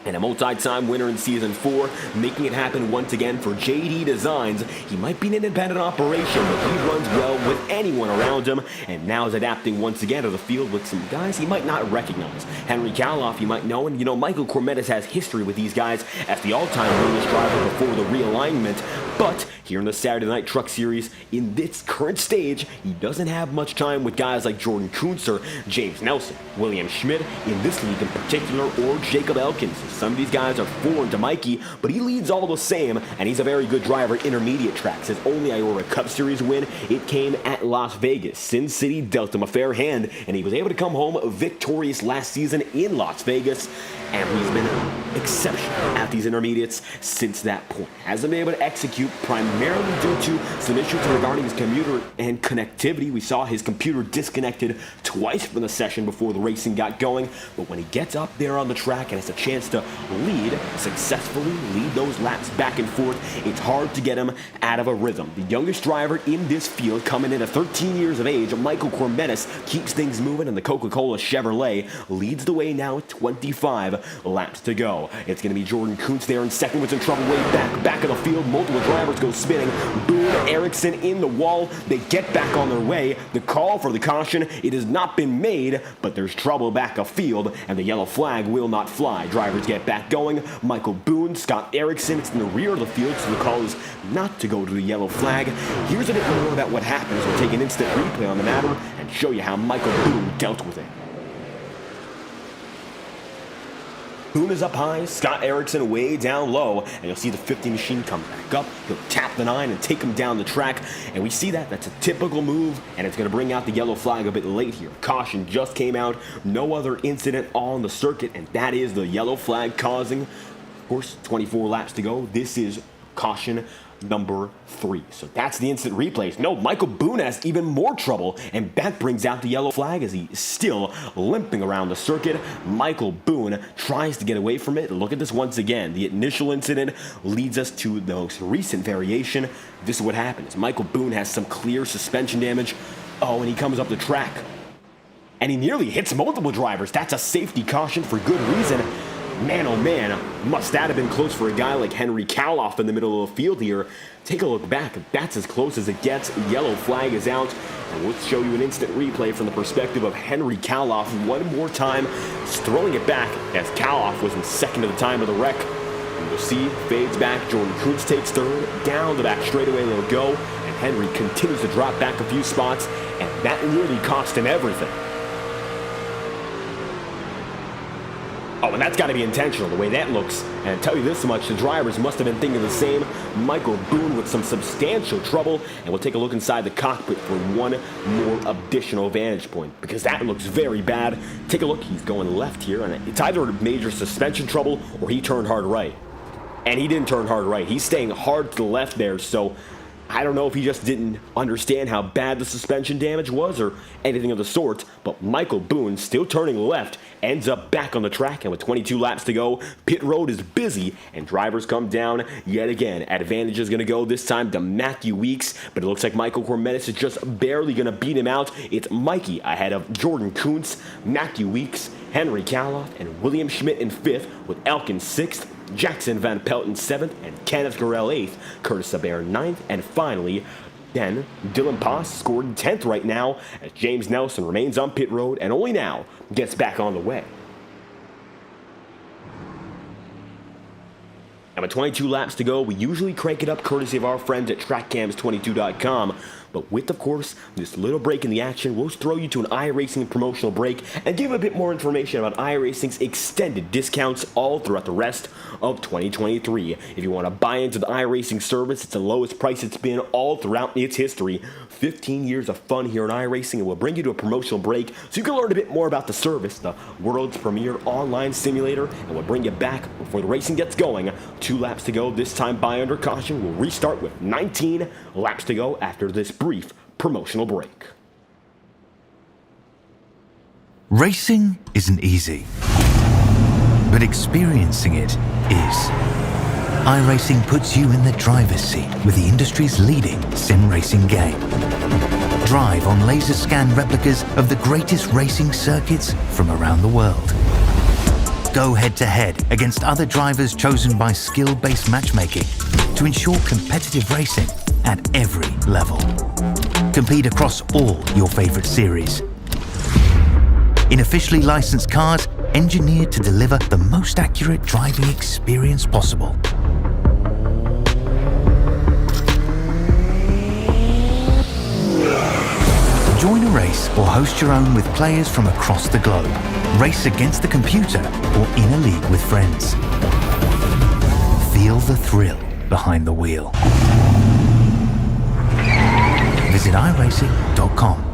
And a multi-time winner in Season 4, making it happen once again for JD Designs. He might be an independent operation, but he runs well with anyone around him, and now is adapting once again to the field with some guys he might not recognize. Henry Kaloff, you might know, and Michael Cormetis has history with these guys as the all-time winningest driver before the realignment, but here in the Saturday Night Truck Series, in this current stage, he doesn't have much time with guys like Jordan Kuntz or James Nelson, William Schmidt in this league in particular, or Jacob Elkins. Some of these guys are foreign to Mikey, but he leads all the same, and he's a very good driver intermediate tracks. His only IORA Cup Series win, it came at Las Vegas. Sin City dealt him a fair hand, and he was able to come home victorious last season in Las Vegas, and he's been exceptional at these intermediates since that point. Hasn't been able to execute primarily due to some issues regarding his computer and connectivity. We saw his computer disconnected twice from the session before the racing got going, but when he gets up there on the track and has a chance to successfully lead those laps back and forth, it's hard to get him out of a rhythm. The youngest driver in this field, coming in at 13 years of age, Michael Cormetis, keeps things moving, and the Coca-Cola Chevrolet leads the way now with 25 laps to go. It's going to be Jordan Kuntz there in second with some trouble way back of the field. Multiple drivers go spinning. Boone, Erickson in the wall. They get back on their way. The call for the caution, it has not been made, but there's trouble back of field, and the yellow flag will not fly. Drivers get back going. Michael Boone, Scott Erickson, it's in the rear of the field, so the call is not to go to the yellow flag. Here's a bit more about what happens. We'll take an instant replay on the matter and show you how Michael Boone dealt with it. Boone is up high, Scott Erickson way down low, and you'll see the 50 machine come back up. He'll tap the 9 and take him down the track, and we see that's a typical move, and it's going to bring out the yellow flag a bit late here. Caution just came out, no other incident on the circuit, and that is the yellow flag causing, of course, 24 laps to go. This is caution number 3. So that's the instant replays. No, Michael Boone has even more trouble, and that brings out the yellow flag as he's still limping around the circuit. Michael Boone tries to get away from it. Look at this once again. The initial incident leads us to the most recent variation. This is what happens. Michael Boone has some clear suspension damage. Oh, and he comes up the track, and he nearly hits multiple drivers. That's a safety caution for good reason. Man, oh man, must that have been close for a guy like Henry Kaloff in the middle of the field here. Take a look back. That's as close as it gets. Yellow flag is out. And let's show you an instant replay from the perspective of Henry Kaloff one more time. Just throwing it back as Kaloff was in second at the time of the wreck. And you'll see, fades back. Jordan Kuntz takes third. Down the back straightaway they'll go. And Henry continues to drop back a few spots. And that nearly cost him everything. Oh, and that's got to be intentional, the way that looks. And I'll tell you this much, the drivers must have been thinking the same. Michael Boone with some substantial trouble. And we'll take a look inside the cockpit for one more additional vantage point, because that looks very bad. Take a look, he's going left here, and it's either major suspension trouble or he turned hard right. And he didn't turn hard right. He's staying hard to the left there, so I don't know if he just didn't understand how bad the suspension damage was or anything of the sort, but Michael Boone, still turning left, ends up back on the track, and with 22 laps to go, pit road is busy, and drivers come down yet again. Advantage is going to go this time to Matthew Weeks, but it looks like Michael Cormetis is just barely going to beat him out. It's Mikey ahead of Jordan Kuntz, Matthew Weeks, Henry Kaloff, and William Schmidt in 5th, with Elkins 6th, Jackson Van Pelt in 7th, and Kenneth Gurrell 8th, Curtis Abair 9th, and finally, then Dylan Poss scored 10th right now, as James Nelson remains on pit road and only now gets back on the way. And with 22 laps to go, we usually crank it up courtesy of our friends at TrackCams22.com. But with, of course, this little break in the action, we'll throw you to an iRacing promotional break and give a bit more information about iRacing's extended discounts all throughout the rest of 2023. If you want to buy into the iRacing service, it's the lowest price it's been all throughout its history. 15 years of fun here in iRacing, and we'll bring you to a promotional break so you can learn a bit more about the service, the world's premier online simulator, and we'll bring you back before the racing gets going. 2 laps to go, this time by under caution. We'll restart with 19 laps to go after this brief promotional break. Racing isn't easy, but experiencing it is. iRacing puts you in the driver's seat with the industry's leading sim racing game. Drive on laser scan replicas of the greatest racing circuits from around the world. Go head-to-head against other drivers chosen by skill-based matchmaking to ensure competitive racing at every level. Compete across all your favorite series. In officially licensed cars, engineered to deliver the most accurate driving experience possible. Join a race or host your own with players from across the globe. Race against the computer or in a league with friends. Feel the thrill behind the wheel. Visit iRacing.com.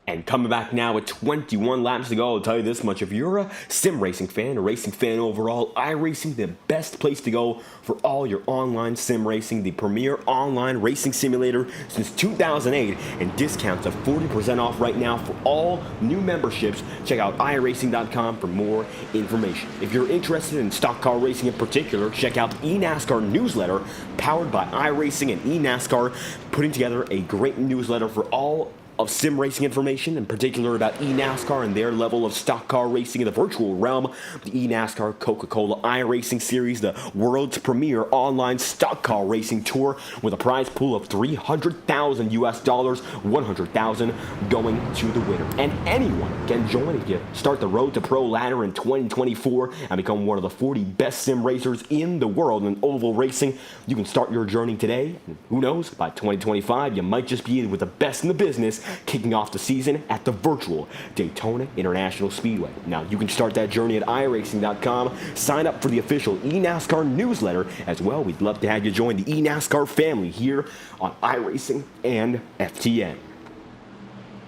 And coming back now with 21 laps to go, I'll tell you this much. If you're a sim racing fan, a racing fan overall, iRacing, the best place to go for all your online sim racing, the premier online racing simulator since 2008, and discounts of 40% off right now for all new memberships. Check out iRacing.com for more information. If you're interested in stock car racing in particular, check out the NASCAR newsletter powered by iRacing and NASCAR, putting together a great newsletter for all of sim racing information, in particular about NASCAR and their level of stock car racing in the virtual realm. The NASCAR Coca-Cola iRacing Series, the world's premier online stock car racing tour, with a prize pool of $300,000 US, $100,000 going to the winner. And anyone can join if you start the Road to Pro ladder in 2024 and become one of the 40 best sim racers in the world in oval racing. You can start your journey today. And who knows, by 2025, you might just be with the best in the business, kicking off the season at the virtual Daytona International Speedway. Now, you can start that journey at iRacing.com. Sign up for the official NASCAR newsletter as well. We'd love to have you join the NASCAR family here on iRacing and FTN.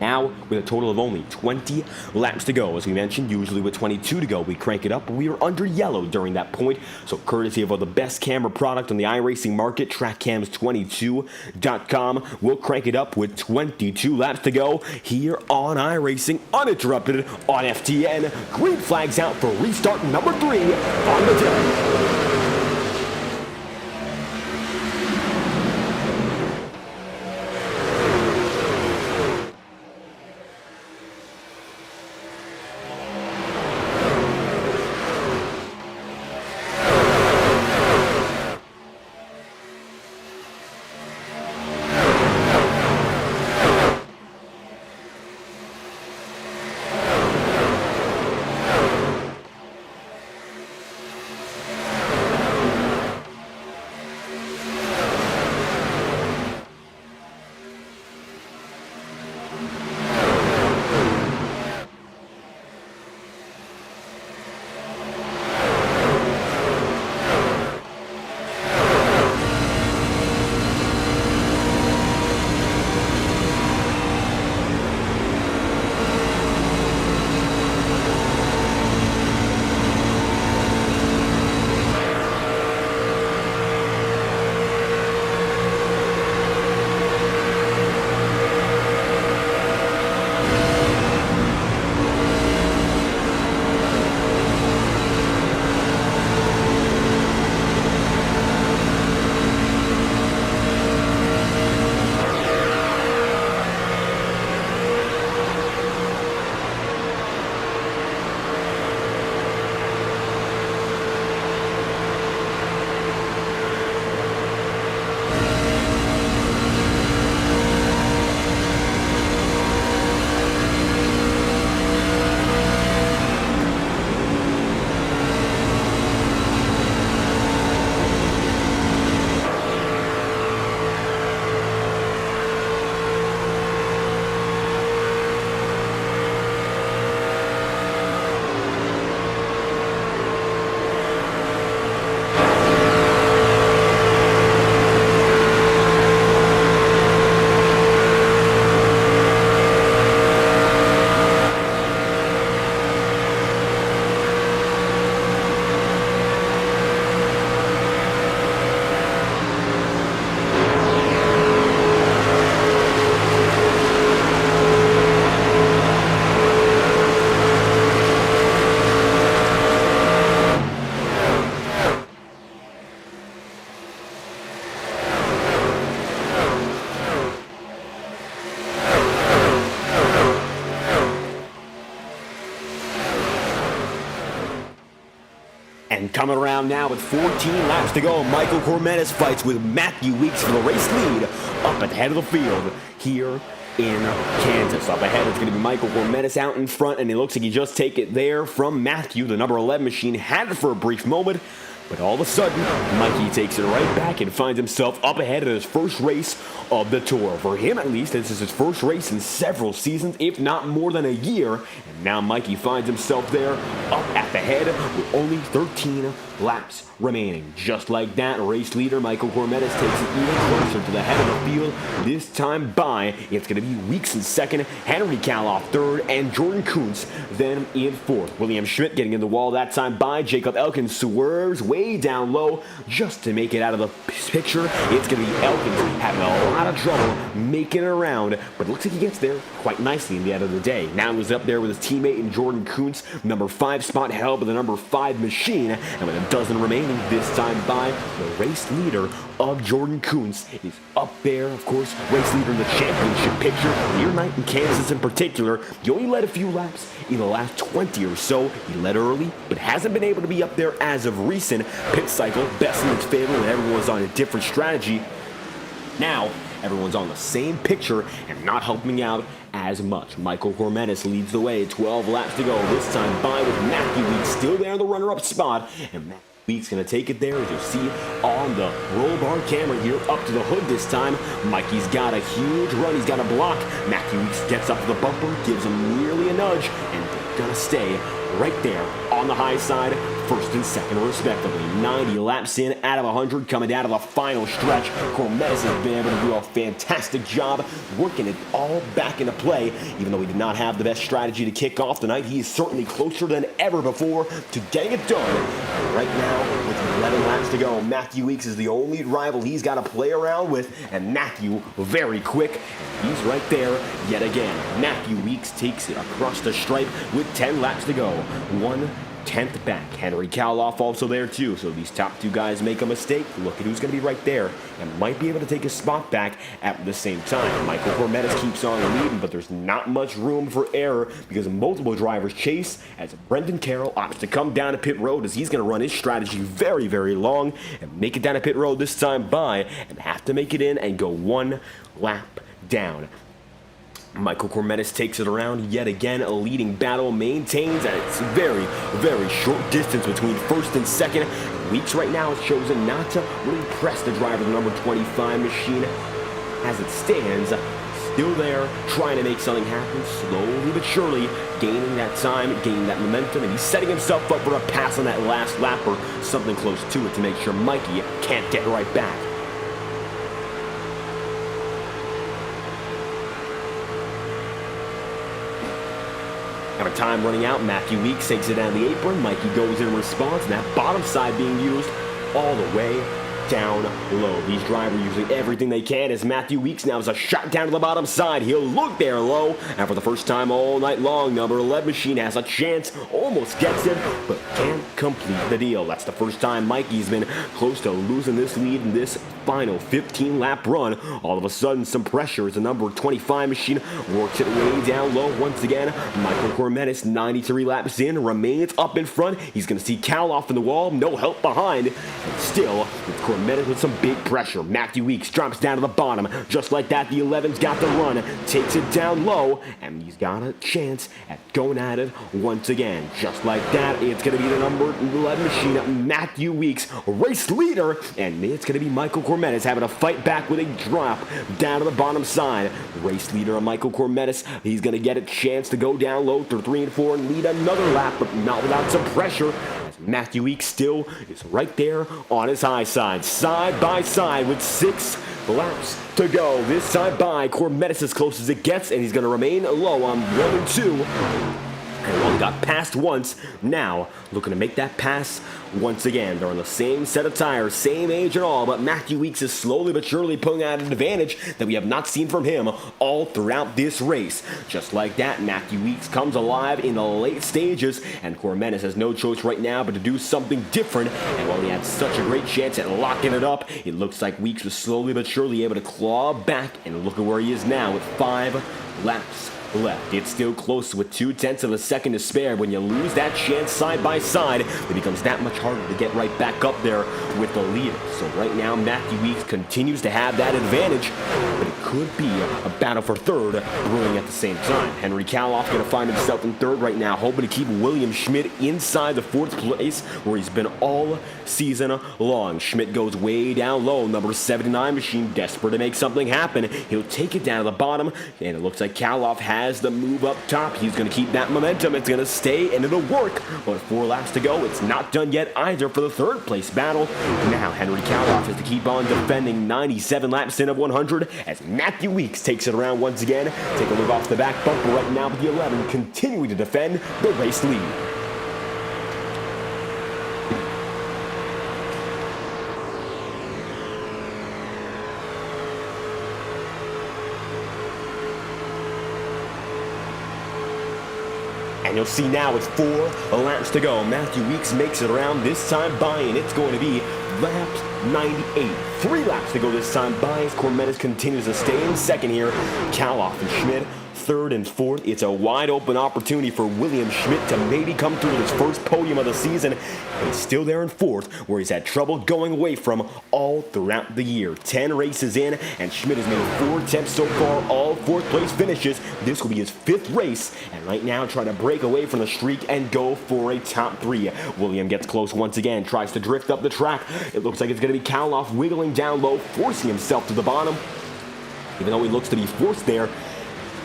Now, with a total of only 20 laps to go. As we mentioned, usually with 22 to go, we crank it up, but we were under yellow during that point. So courtesy of the best camera product on the iRacing market, TrackCams22.com, we'll crank it up with 22 laps to go here on iRacing, uninterrupted on FTN. Green flags out for restart number 3 on the day. And coming around now with 14 laps to go, Michael Cormetis fights with Matthew Weeks for the race lead up at the head of the field here in Kansas. Up ahead, it's going to be Michael Cormetis out in front, and it looks like he just take it there from Matthew. The number 11 machine had it for a brief moment, but all of a sudden, Mikey takes it right back and finds himself up ahead in his first race of the Tour. For him, at least, this is his first race in several seasons, if not more than a year. And now Mikey finds himself there up at the head with only 13 laps remaining. Just like that, race leader Michael Cormetis takes it even closer to the head of the field. This time by, it's going to be Weeks in second, Henry Kaloff third, and Jordan Kuntz then in fourth. William Schmidt getting in the wall that time by. Jacob Elkins swerves way down low just to make it out of the picture. It's going to be Elkins having a lot of trouble making it around, but it looks like he gets there quite nicely in the end of the day. Now he's up there with his teammate in Jordan Kuntz, number 5 spot held by the number 5 machine, and with a dozen remaining this time by, the race leader of Jordan Kuntz is up there, of course, race leader in the championship picture. Your night in Kansas in particular, he only led a few laps in the last 20 or so. He led early, but hasn't been able to be up there as of recent. Pit cycle, best in its favor, and everyone's on a different strategy. Now, everyone's on the same picture and not helping out as much. Michael Cormetis leads the way, 12 laps to go. This time by with Matthew Weeks still there in the runner-up spot, and Matthew Weeks gonna take it there, as you'll see on the roll bar camera here, up to the hood this time. Mikey's got a huge run, he's got a block. Matthew Weeks gets up to the bumper, gives him nearly a nudge, and they're gonna stay right there on the high side, first and second respectively. 90 laps in out of 100, coming down to the final stretch. Cormetis has been able to do a fantastic job working it all back into play. Even though he did not have the best strategy to kick off the night, he is certainly closer than ever before to getting it done. And right now, with 11 laps to go, Matthew Weeks is the only rival he's got to play around with, and Matthew very quick. He's right there yet again. Matthew Weeks takes it across the stripe with 10 laps to go. 1/10 back. Henry Kaloff also there too. So these top two guys make a mistake. Look at who's going to be right there and might be able to take his spot back at the same time. Michael Cormetis keeps on leading, but there's not much room for error because multiple drivers chase as Brendan Carroll opts to come down to pit road, as he's going to run his strategy very, very long and make it down to pit road this time by, and have to make it in and go one lap down. Michael Cormetis takes it around yet again. A leading battle maintains at its very, very short distance between first and second. Weeks right now has chosen not to really press the driver, the number 25 machine. As it stands, still there, trying to make something happen, slowly but surely, gaining that time, gaining that momentum, and he's setting himself up for a pass on that last lap or something close to it to make sure Mikey can't get right back. Now, time running out, Matthew Weeks takes it down the apron. Mikey goes in response, and that bottom side being used all the way down low. These drivers using everything they can as Matthew Weeks now has a shot down to the bottom side. He'll look there low, and for the first time all night long, number 11 machine has a chance, almost gets it, but can't complete the deal. That's the first time Mikey's been close to losing this lead in this final 15-lap run. All of a sudden, some pressure as the number 25 machine works it way down low once again. Michael Cormetis, 93 laps in, remains up in front. He's going to see Kaloff in the wall, no help behind, and still, with Cormetis with some big pressure. Matthew Weeks drops down to the bottom. Just like that, the 11's got the run, takes it down low, and he's got a chance at going at it once again. Just like that, it's going to be the number 11 machine, Matthew Weeks, race leader, and it's going to be Michael Cormetis having to fight back with a drop down to the bottom side. Race leader Michael Cormetis, he's going to get a chance to go down low through 3 and 4 and lead another lap, but not without some pressure. Matthew Weeks still is right there on his high side by side with 6 laps to go. This time by, Cormetis as close as it gets, and he's going to remain low on 1 and 2. And one got passed once, now looking to make that pass once again. They're on the same set of tires, same age and all, but Matthew Weeks is slowly but surely pulling out an advantage that we have not seen from him all throughout this race. Just like that, Matthew Weeks comes alive in the late stages, and Cormetis has no choice right now but to do something different. And while he had such a great chance at locking it up, it looks like Weeks was slowly but surely able to claw back, and look at where he is now with 5 laps left. It's still close with 0.2 of a second to spare. When you lose that chance side by side, it becomes that much harder to get right back up there with the leader. So right now, Matthew Weeks continues to have that advantage, but it could be a battle for third brewing at the same time. Henry Kaloff going to find himself in third right now, hoping to keep William Schmidt inside the fourth place where he's been all season long. Schmidt goes way down low. Number 79 machine desperate to make something happen. He'll take it down to the bottom, and it looks like Kaloff has the move up top. He's going to keep that momentum. It's going to stay, and it'll work. But 4 laps to go. It's not done yet either for the third place battle. Now Henry Kaloff has to keep on defending 97 laps in of 100 as Matthew Weeks takes it around once again. Take a look off the back bumper right now with the 11 continuing to defend the race lead. And you'll see now with 4 laps to go, Matthew Weeks makes it around this time by, and it's going to be lap 98. 3 laps to go this time by as Cormetis continues to stay in second here. Kaloff and Schmidt third and fourth. It's a wide open opportunity for William Schmidt to maybe come through with his first podium of the season. But he's still there in fourth, where he's had trouble going away from all throughout the year. 10 races in, and Schmidt has made 4 attempts so far, all fourth place finishes. This will be his 5th race, and right now trying to break away from the streak and go for a top 3. William gets close once again, tries to drift up the track. It looks like it's going to be Kaloff wiggling down low, forcing himself to the bottom. Even though he looks to be forced there,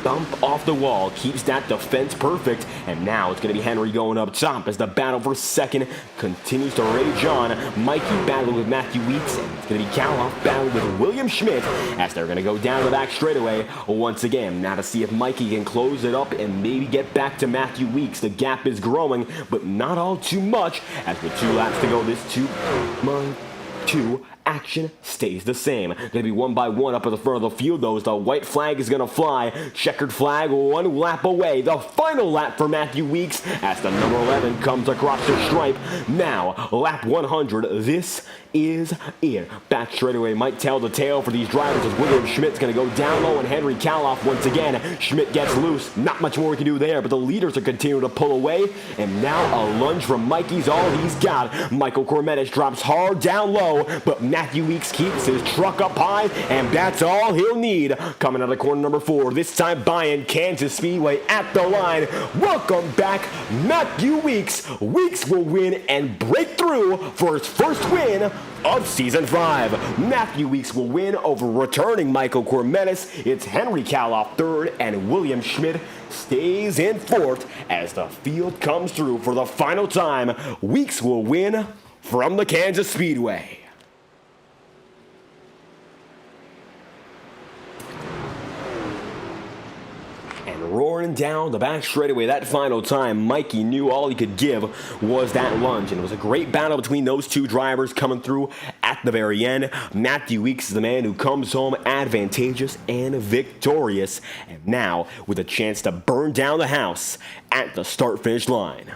bump off the wall, keeps that defense perfect, and now it's going to be Henry going up top as the battle for second continues to rage on. Mikey battling with Matthew Weeks, and it's going to be Kaloff battling with William Schmidt as they're going to go down the back straightaway once again. Now to see if Mikey can close it up and maybe get back to Matthew Weeks. The gap is growing, but not all too much as with 2 laps to go. This 2 action stays the same. Going to be 1 by 1 up at the front of the field, though, as the white flag is going to fly. Checkered flag 1 lap away. The final lap for Matthew Weeks as the number 11 comes across the stripe. Now, lap 100. This is it. Back straightaway might tell the tale for these drivers as William Schmidt's going to go down low and Henry Kaloff once again. Schmidt gets loose. Not much more he can do there, but the leaders are continuing to pull away. And now a lunge from Mikey's all he's got. Michael Cormetis drops hard down low, but Matthew Weeks keeps his truck up high, and that's all he'll need. Coming out of corner number 4, this time buying Kansas Speedway at the line. Welcome back, Matthew Weeks. Weeks will win and break through for his first win of Season 5. Matthew Weeks will win over returning Michael Cormetis. It's Henry Kaloff third, and William Schmidt stays in fourth as the field comes through for the final time. Weeks will win from the Kansas Speedway. Roaring down the back straightaway that final time, Mikey knew all he could give was that lunge, and it was a great battle between those 2 drivers coming through at the very end. Matthew Weeks is the man who comes home advantageous and victorious, and now with a chance to burn down the house at the start-finish line.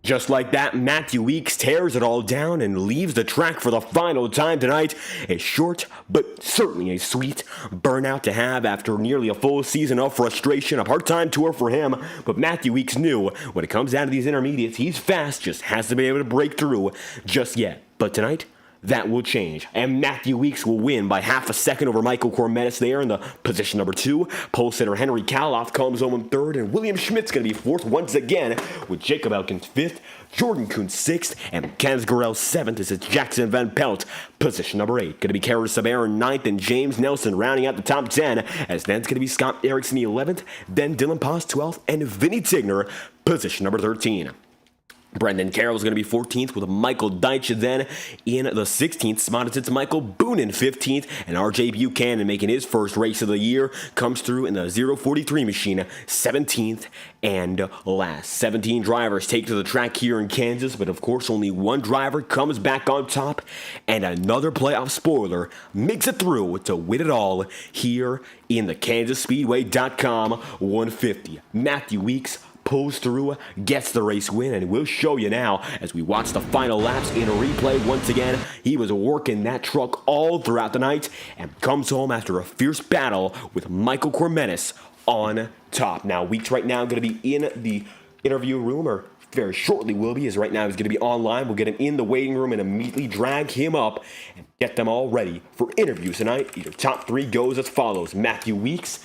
Just like that, Matthew Weeks tears it all down and leaves the track for the final time tonight. A short, but certainly a sweet burnout to have after nearly a full season of frustration. A part-time tour for him, but Matthew Weeks knew when it comes down to these intermediates, he's fast, just hasn't been able to break through just yet. But tonight, that will change, and Matthew Weeks will win by half a second over Michael Cormetis there in the position number 2. Pole sitter Henry Kaloff comes home in 3rd, and William Schmidt's going to be 4th once again, with Jacob Elkins 5th, Jordan Kuhn 6th, and Kenneth Gurrell 7th. This is Jackson Van Pelt, position number 8. Going to be Karis Saber in 9th, and James Nelson rounding out the top 10, as then it's going to be Scott Erickson 11th, then Dylan Paz 12th, and Vinny Tigner, position number 13. Brendan Carroll's going to be 14th with Michael Deitch. Then in the 16th spot, it's Michael Boone in 15th. And RJ Buchanan, making his first race of the year, comes through in the 043 machine, 17th and last. 17 drivers take to the track here in Kansas, but of course only one driver comes back on top, and another playoff spoiler makes it through to win it all here in the KansasSpeedway.com 150. Matthew Weeks pulls through, gets the race win, and we'll show you now as we watch the final laps in a replay. Once again, he was working that truck all throughout the night and comes home after a fierce battle with Michael Cormenis on top. Now, Weeks right now going to be in the interview room, or very shortly will be, as right now he's going to be online. We'll get him in the waiting room and immediately drag him up and get them all ready for interviews tonight. Your top three goes as follows: Matthew Weeks,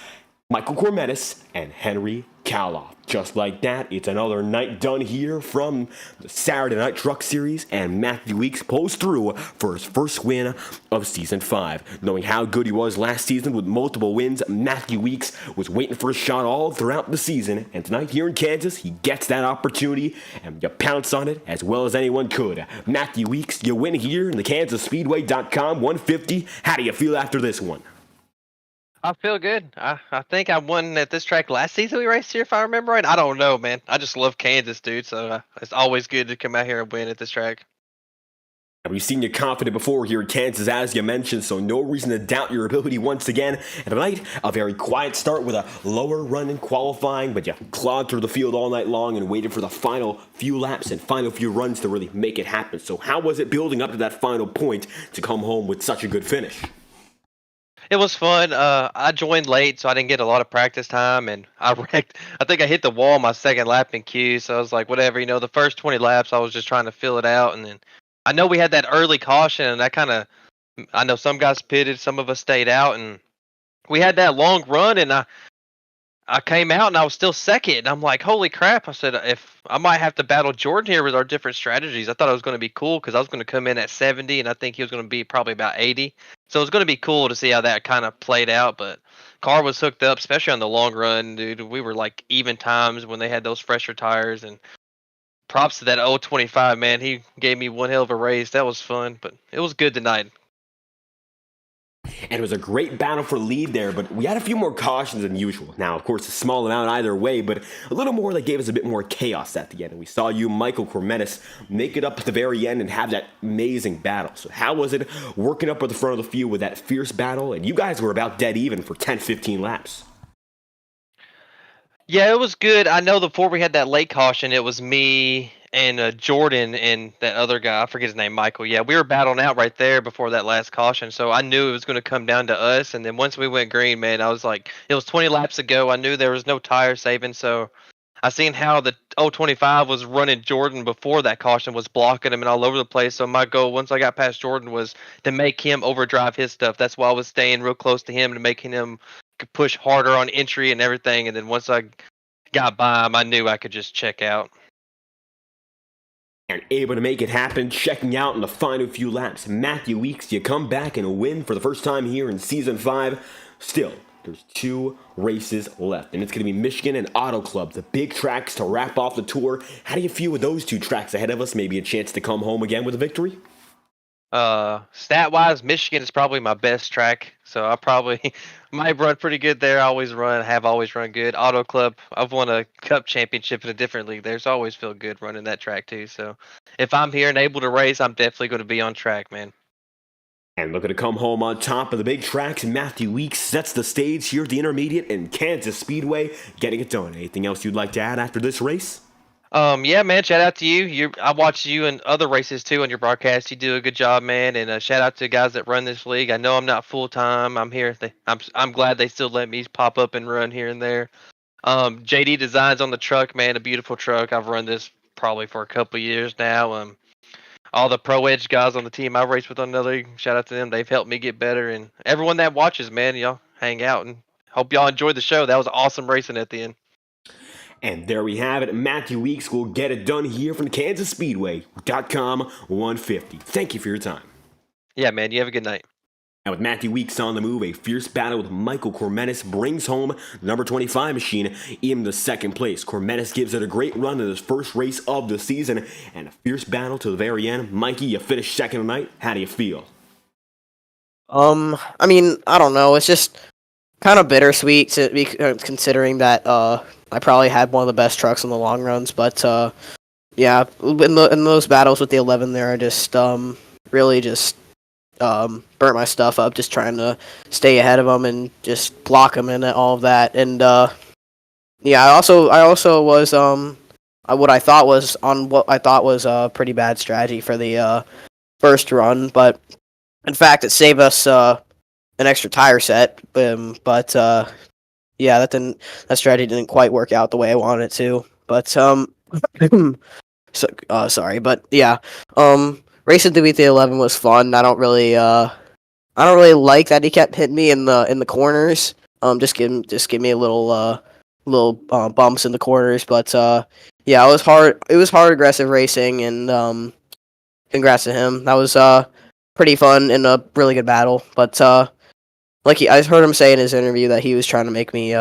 Michael Cormenis, and Henry Kaloff. Just like that, it's another night done here from the Saturday Night Truck Series, and Matthew Weeks pulls through for his first win of Season 5. Knowing how good he was last season with multiple wins, Matthew Weeks was waiting for a shot all throughout the season, and tonight here in Kansas, he gets that opportunity, and you pounce on it as well as anyone could. Matthew Weeks, you win here in the KansasSpeedway.com 150. How do you feel after this one? I feel good. I think I won at this track last season we raced here, if I remember right. I don't know, man. I just love Kansas, dude, so it's always good to come out here and win at this track. We've seen you confident before here in Kansas, as you mentioned, so no reason to doubt your ability once again. And tonight, a very quiet start with a lower run in qualifying, but you clawed through the field all night long and waited for the final few laps and final few runs to really make it happen. So how was it building up to that final point to come home with such a good finish? It was fun. I joined late, so I didn't get a lot of practice time, and I wrecked. I think I hit the wall my second lap in Q, so I was like, whatever, the first 20 laps, I was just trying to fill it out, and then I know we had that early caution, and that I know some guys pitted, some of us stayed out, and we had that long run, and I came out, and I was still second, and I'm like, holy crap. I said, if I might have to battle Jordan here with our different strategies. I thought it was going to be cool because I was going to come in at 70, and I think he was going to be probably about 80. So it was going to be cool to see how that kind of played out, but car was hooked up, especially on the long run, dude. We were like even times when they had those fresher tires, and props to that 025, man. He gave me one hell of a race. That was fun, but it was good tonight. And it was a great battle for lead there, but we had a few more cautions than usual. Now, of course, a small amount either way, but a little more that gave us a bit more chaos at the end. And we saw you, Michael Cormenis, make it up at the very end and have that amazing battle. So how was it working up at the front of the field with that fierce battle? And you guys were about dead even for 10, 15 laps. Yeah, it was good. I know before we had that late caution, it was me and Jordan and that other guy. I forget his name, Michael. Yeah, we were battling out right there before that last caution. So I knew it was going to come down to us. And then once we went green, man, I was like, it was 20 laps ago. I knew there was no tire saving. So I seen how the 025 was running Jordan before that caution, was blocking him and all over the place. So my goal, once I got past Jordan, was to make him overdrive his stuff. That's why I was staying real close to him and making him push harder on entry and everything. And then once I got by him, I knew I could just check out. And able to make it happen, checking out in the final few laps. Matthew Weeks, you come back and win for the first time here in Season 5. Still, there's 2 races left, and it's going to be Michigan and Auto Club, the big tracks to wrap off the tour. How do you feel with those 2 tracks ahead of us? Maybe a chance to come home again with a victory? Stat-wise, Michigan is probably my best track, so I probably might run pretty good there. I have always run good. Auto Club, I've won a cup championship in a different league there, so I always feel good running that track too. So if I'm here and able to race, I'm definitely going to be on track, man. And looking to come home on top of the big tracks, Matthew Weeks sets the stage here at the Intermediate and Kansas Speedway, getting it done. Anything else you'd like to add after this race? Yeah, man, shout out to you. I watch you in other races too on your broadcast. You do a good job, man, and shout out to the guys that run this league. I know I'm not full time. I'm here. I'm glad they still let me pop up and run here and there. JD Designs on the truck, man, a beautiful truck. I've run this probably for a couple of years now. All the Pro Edge guys on the team I race with on another league, shout out to them. They've helped me get better, and everyone that watches, man, y'all hang out and hope y'all enjoyed the show. That was awesome racing at the end. And there we have it. Matthew Weeks will get it done here from KansasSpeedway.com 150. Thank you for your time. Yeah, man. You have a good night. And with Matthew Weeks on the move, a fierce battle with Michael Cormetis brings home the number 25 machine in the second place. Cormetis gives it a great run in his first race of the season, and a fierce battle to the very end. Mikey, you finished second tonight. How do you feel? I mean, I don't know. It's just kind of bittersweet to be considering that I probably had one of the best trucks in the long runs, but yeah, in those battles with the 11 there, I just really just burnt my stuff up, just trying to stay ahead of them and just block them and all of that. And yeah, I also was what I thought was a pretty bad strategy for the first run, but in fact, it saved us an extra tire set. But yeah, that strategy didn't quite work out the way I wanted it to. But sorry, but yeah, racing to beat the 11 was fun. I don't really like that he kept hitting me in the corners. Just give me a little bumps in the corners. But yeah, it was hard. It was hard, aggressive racing, and congrats to him. That was pretty fun and a really good battle. But I heard him say in his interview that he was trying to make me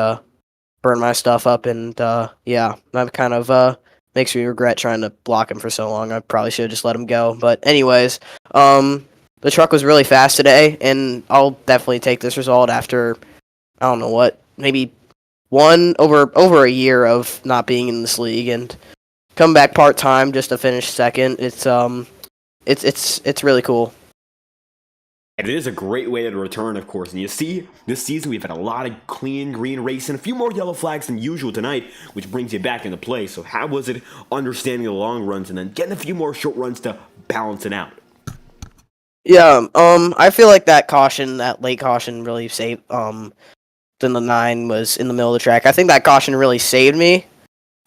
burn my stuff up, and yeah, that kind of makes me regret trying to block him for so long. I probably should have just let him go. But anyways, the truck was really fast today, and I'll definitely take this result after, I don't know what, maybe over a year of not being in this league, and come back part-time just to finish second. It's really cool. And it is a great way to return, of course. And you see, this season we've had a lot of clean green racing, a few more yellow flags than usual tonight, which brings you back into play. So how was it understanding the long runs and then getting a few more short runs to balance it out? Yeah, I feel like that late caution really saved, then the 9 was in the middle of the track. I think that caution really saved me.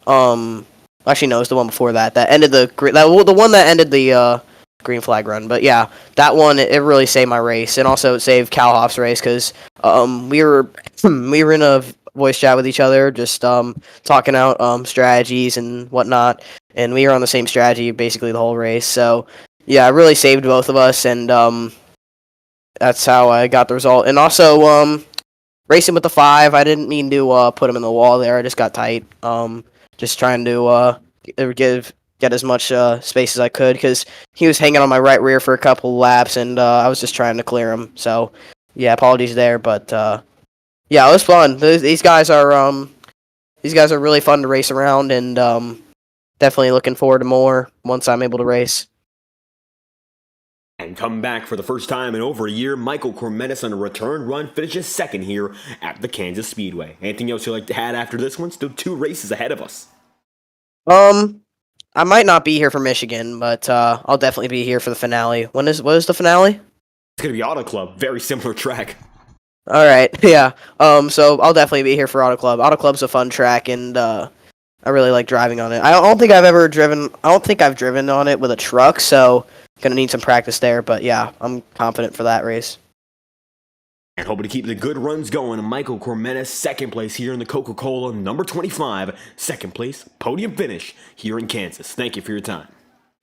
Actually, no, it was the one before that. That ended the one that ended the green flag run. But yeah, that one, it really saved my race, and also it saved Cal Hoff's race, because we were in a voice chat with each other, just talking out strategies and whatnot, and we were on the same strategy basically the whole race. So yeah, it really saved both of us, and that's how I got the result. And also racing with the 5, I didn't mean to put him in the wall there. I just got tight, just trying to get as much space as I could, because he was hanging on my right rear for a couple laps, and I was just trying to clear him. So yeah, apologies there, but yeah, it was fun. These guys are really fun to race around, and definitely looking forward to more once I'm able to race. And come back for the first time in over a year, Michael Cormetis on a return run finishes second here at the Kansas Speedway. Anything else you'd like to add after this one? Still 2 races ahead of us. I might not be here for Michigan, but I'll definitely be here for the finale. What is the finale? It's going to be Auto Club. Very similar track. All right, yeah. So I'll definitely be here for Auto Club. Auto Club's a fun track, and I really like driving on it. I don't think I've driven on it with a truck, so gonna need some practice there. But yeah, I'm confident for that race. And hoping to keep the good runs going, Michael Cormetis, second place here in the Coca-Cola, number 25, second place, podium finish here in Kansas. Thank you for your time.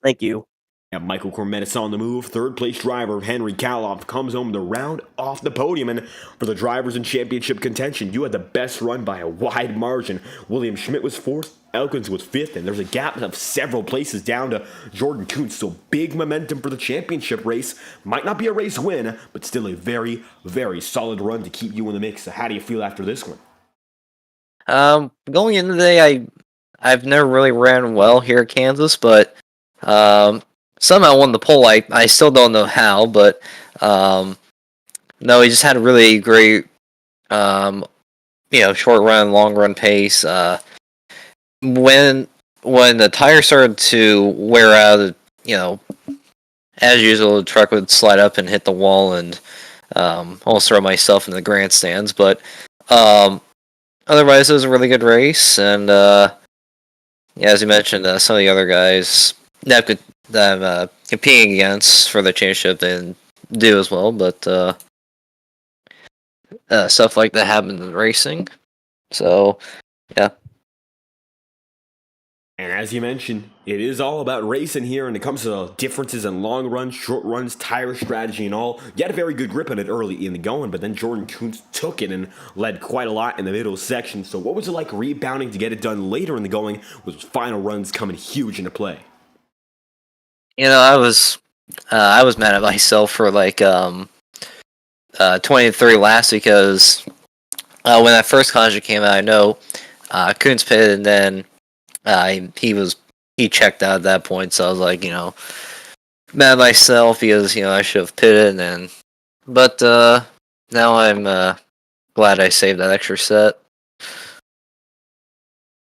Thank you. And Michael Cormetis on the move. Third place driver Henry Kaloff comes home to round off the podium. And for the drivers in championship contention, you had the best run by a wide margin. William Schmidt was 4th, Elkins was 5th, and there's a gap of several places down to Jordan Kuntz. So big momentum for the championship race. Might not be a race win, but still a very, very solid run to keep you in the mix. So how do you feel after this one? Going into the day, I've never really ran well here at Kansas, but somehow won the pole. I still don't know how, but no, he just had a really great short run, long run pace. When the tire started to wear out, as usual, the truck would slide up and hit the wall, and almost throw myself in the grandstands. But otherwise, it was a really good race, and as you mentioned, some of the other guys that I'm competing against for the championship didn't do as well, but stuff like that happened in racing. So, yeah. And as you mentioned, it is all about racing here, and it comes to differences in long runs, short runs, tire strategy, and all. You had a very good grip on it early in the going, but then Jordan Kuntz took it and led quite a lot in the middle section. So what was it like rebounding to get it done later in the going with those final runs coming huge into play? You know, I was mad at myself for like 23 laps because when that first caution came out, I know Kuntz pitted and then he checked out at that point, so I was like, mad at myself because I should have pitted, but now I'm glad I saved that extra set.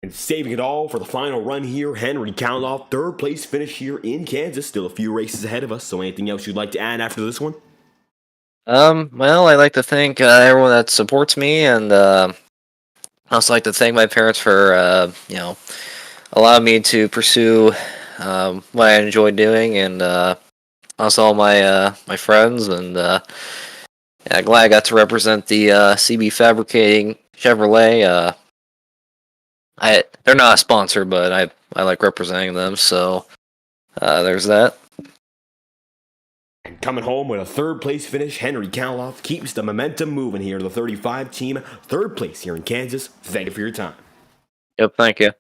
And saving it all for the final run here, Henry Kaloff, third place finish here in Kansas. Still a few races ahead of us, so anything else you'd like to add after this one? Well, I'd like to thank everyone that supports me, and I also like to thank my parents for allowing me to pursue what I enjoy doing, and also all my friends, and glad I got to represent the CB Fabricating Chevrolet. They're not a sponsor, but I like representing them, so there's that. And coming home with a third place finish, Henry Kaloff keeps the momentum moving here to the 35 team, third place here in Kansas. Thank you for your time. Yep, thank you.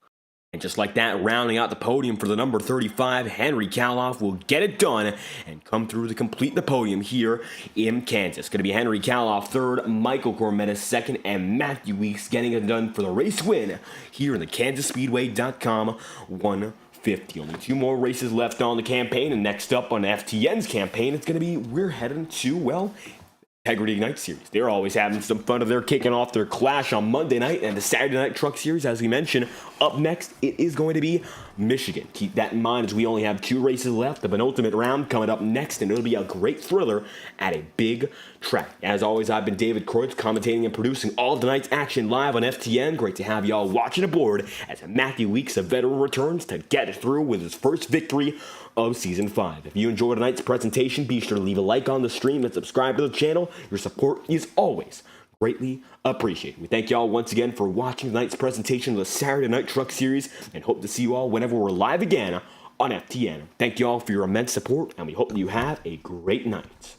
And just like that, rounding out the podium for the number 35, Henry Kaloff will get it done and come through to complete the podium here in Kansas. Going to be Henry Kaloff third, Michael Cormetis second, and Matthew Weeks getting it done for the race win here in the KansasSpeedway.com 150. Only two more races left on the campaign, and next up on FTN's campaign, it's going to be we're heading to, Integrity Ignite Series. They're always having some fun of their kicking off their clash on Monday night, and the Saturday Night Truck Series, as we mentioned, up next, it is going to be Michigan. Keep that in mind as we only have two races left. The penultimate round coming up next, and it'll be a great thriller at a big track. As always, I've been David Kreutz, commentating and producing all of tonight's action live on FTN. Great to have y'all watching aboard as Matthew Weeks, a veteran, returns to get it through with his first victory of Season 5. If you enjoyed tonight's presentation, be sure to leave a like on the stream and subscribe to the channel. Your support is always greatly appreciated. We thank y'all once again for watching tonight's presentation of the Saturday Night Truck Series and hope to see you all whenever we're live again on FTN. Thank you all for your immense support, and we hope you have a great night.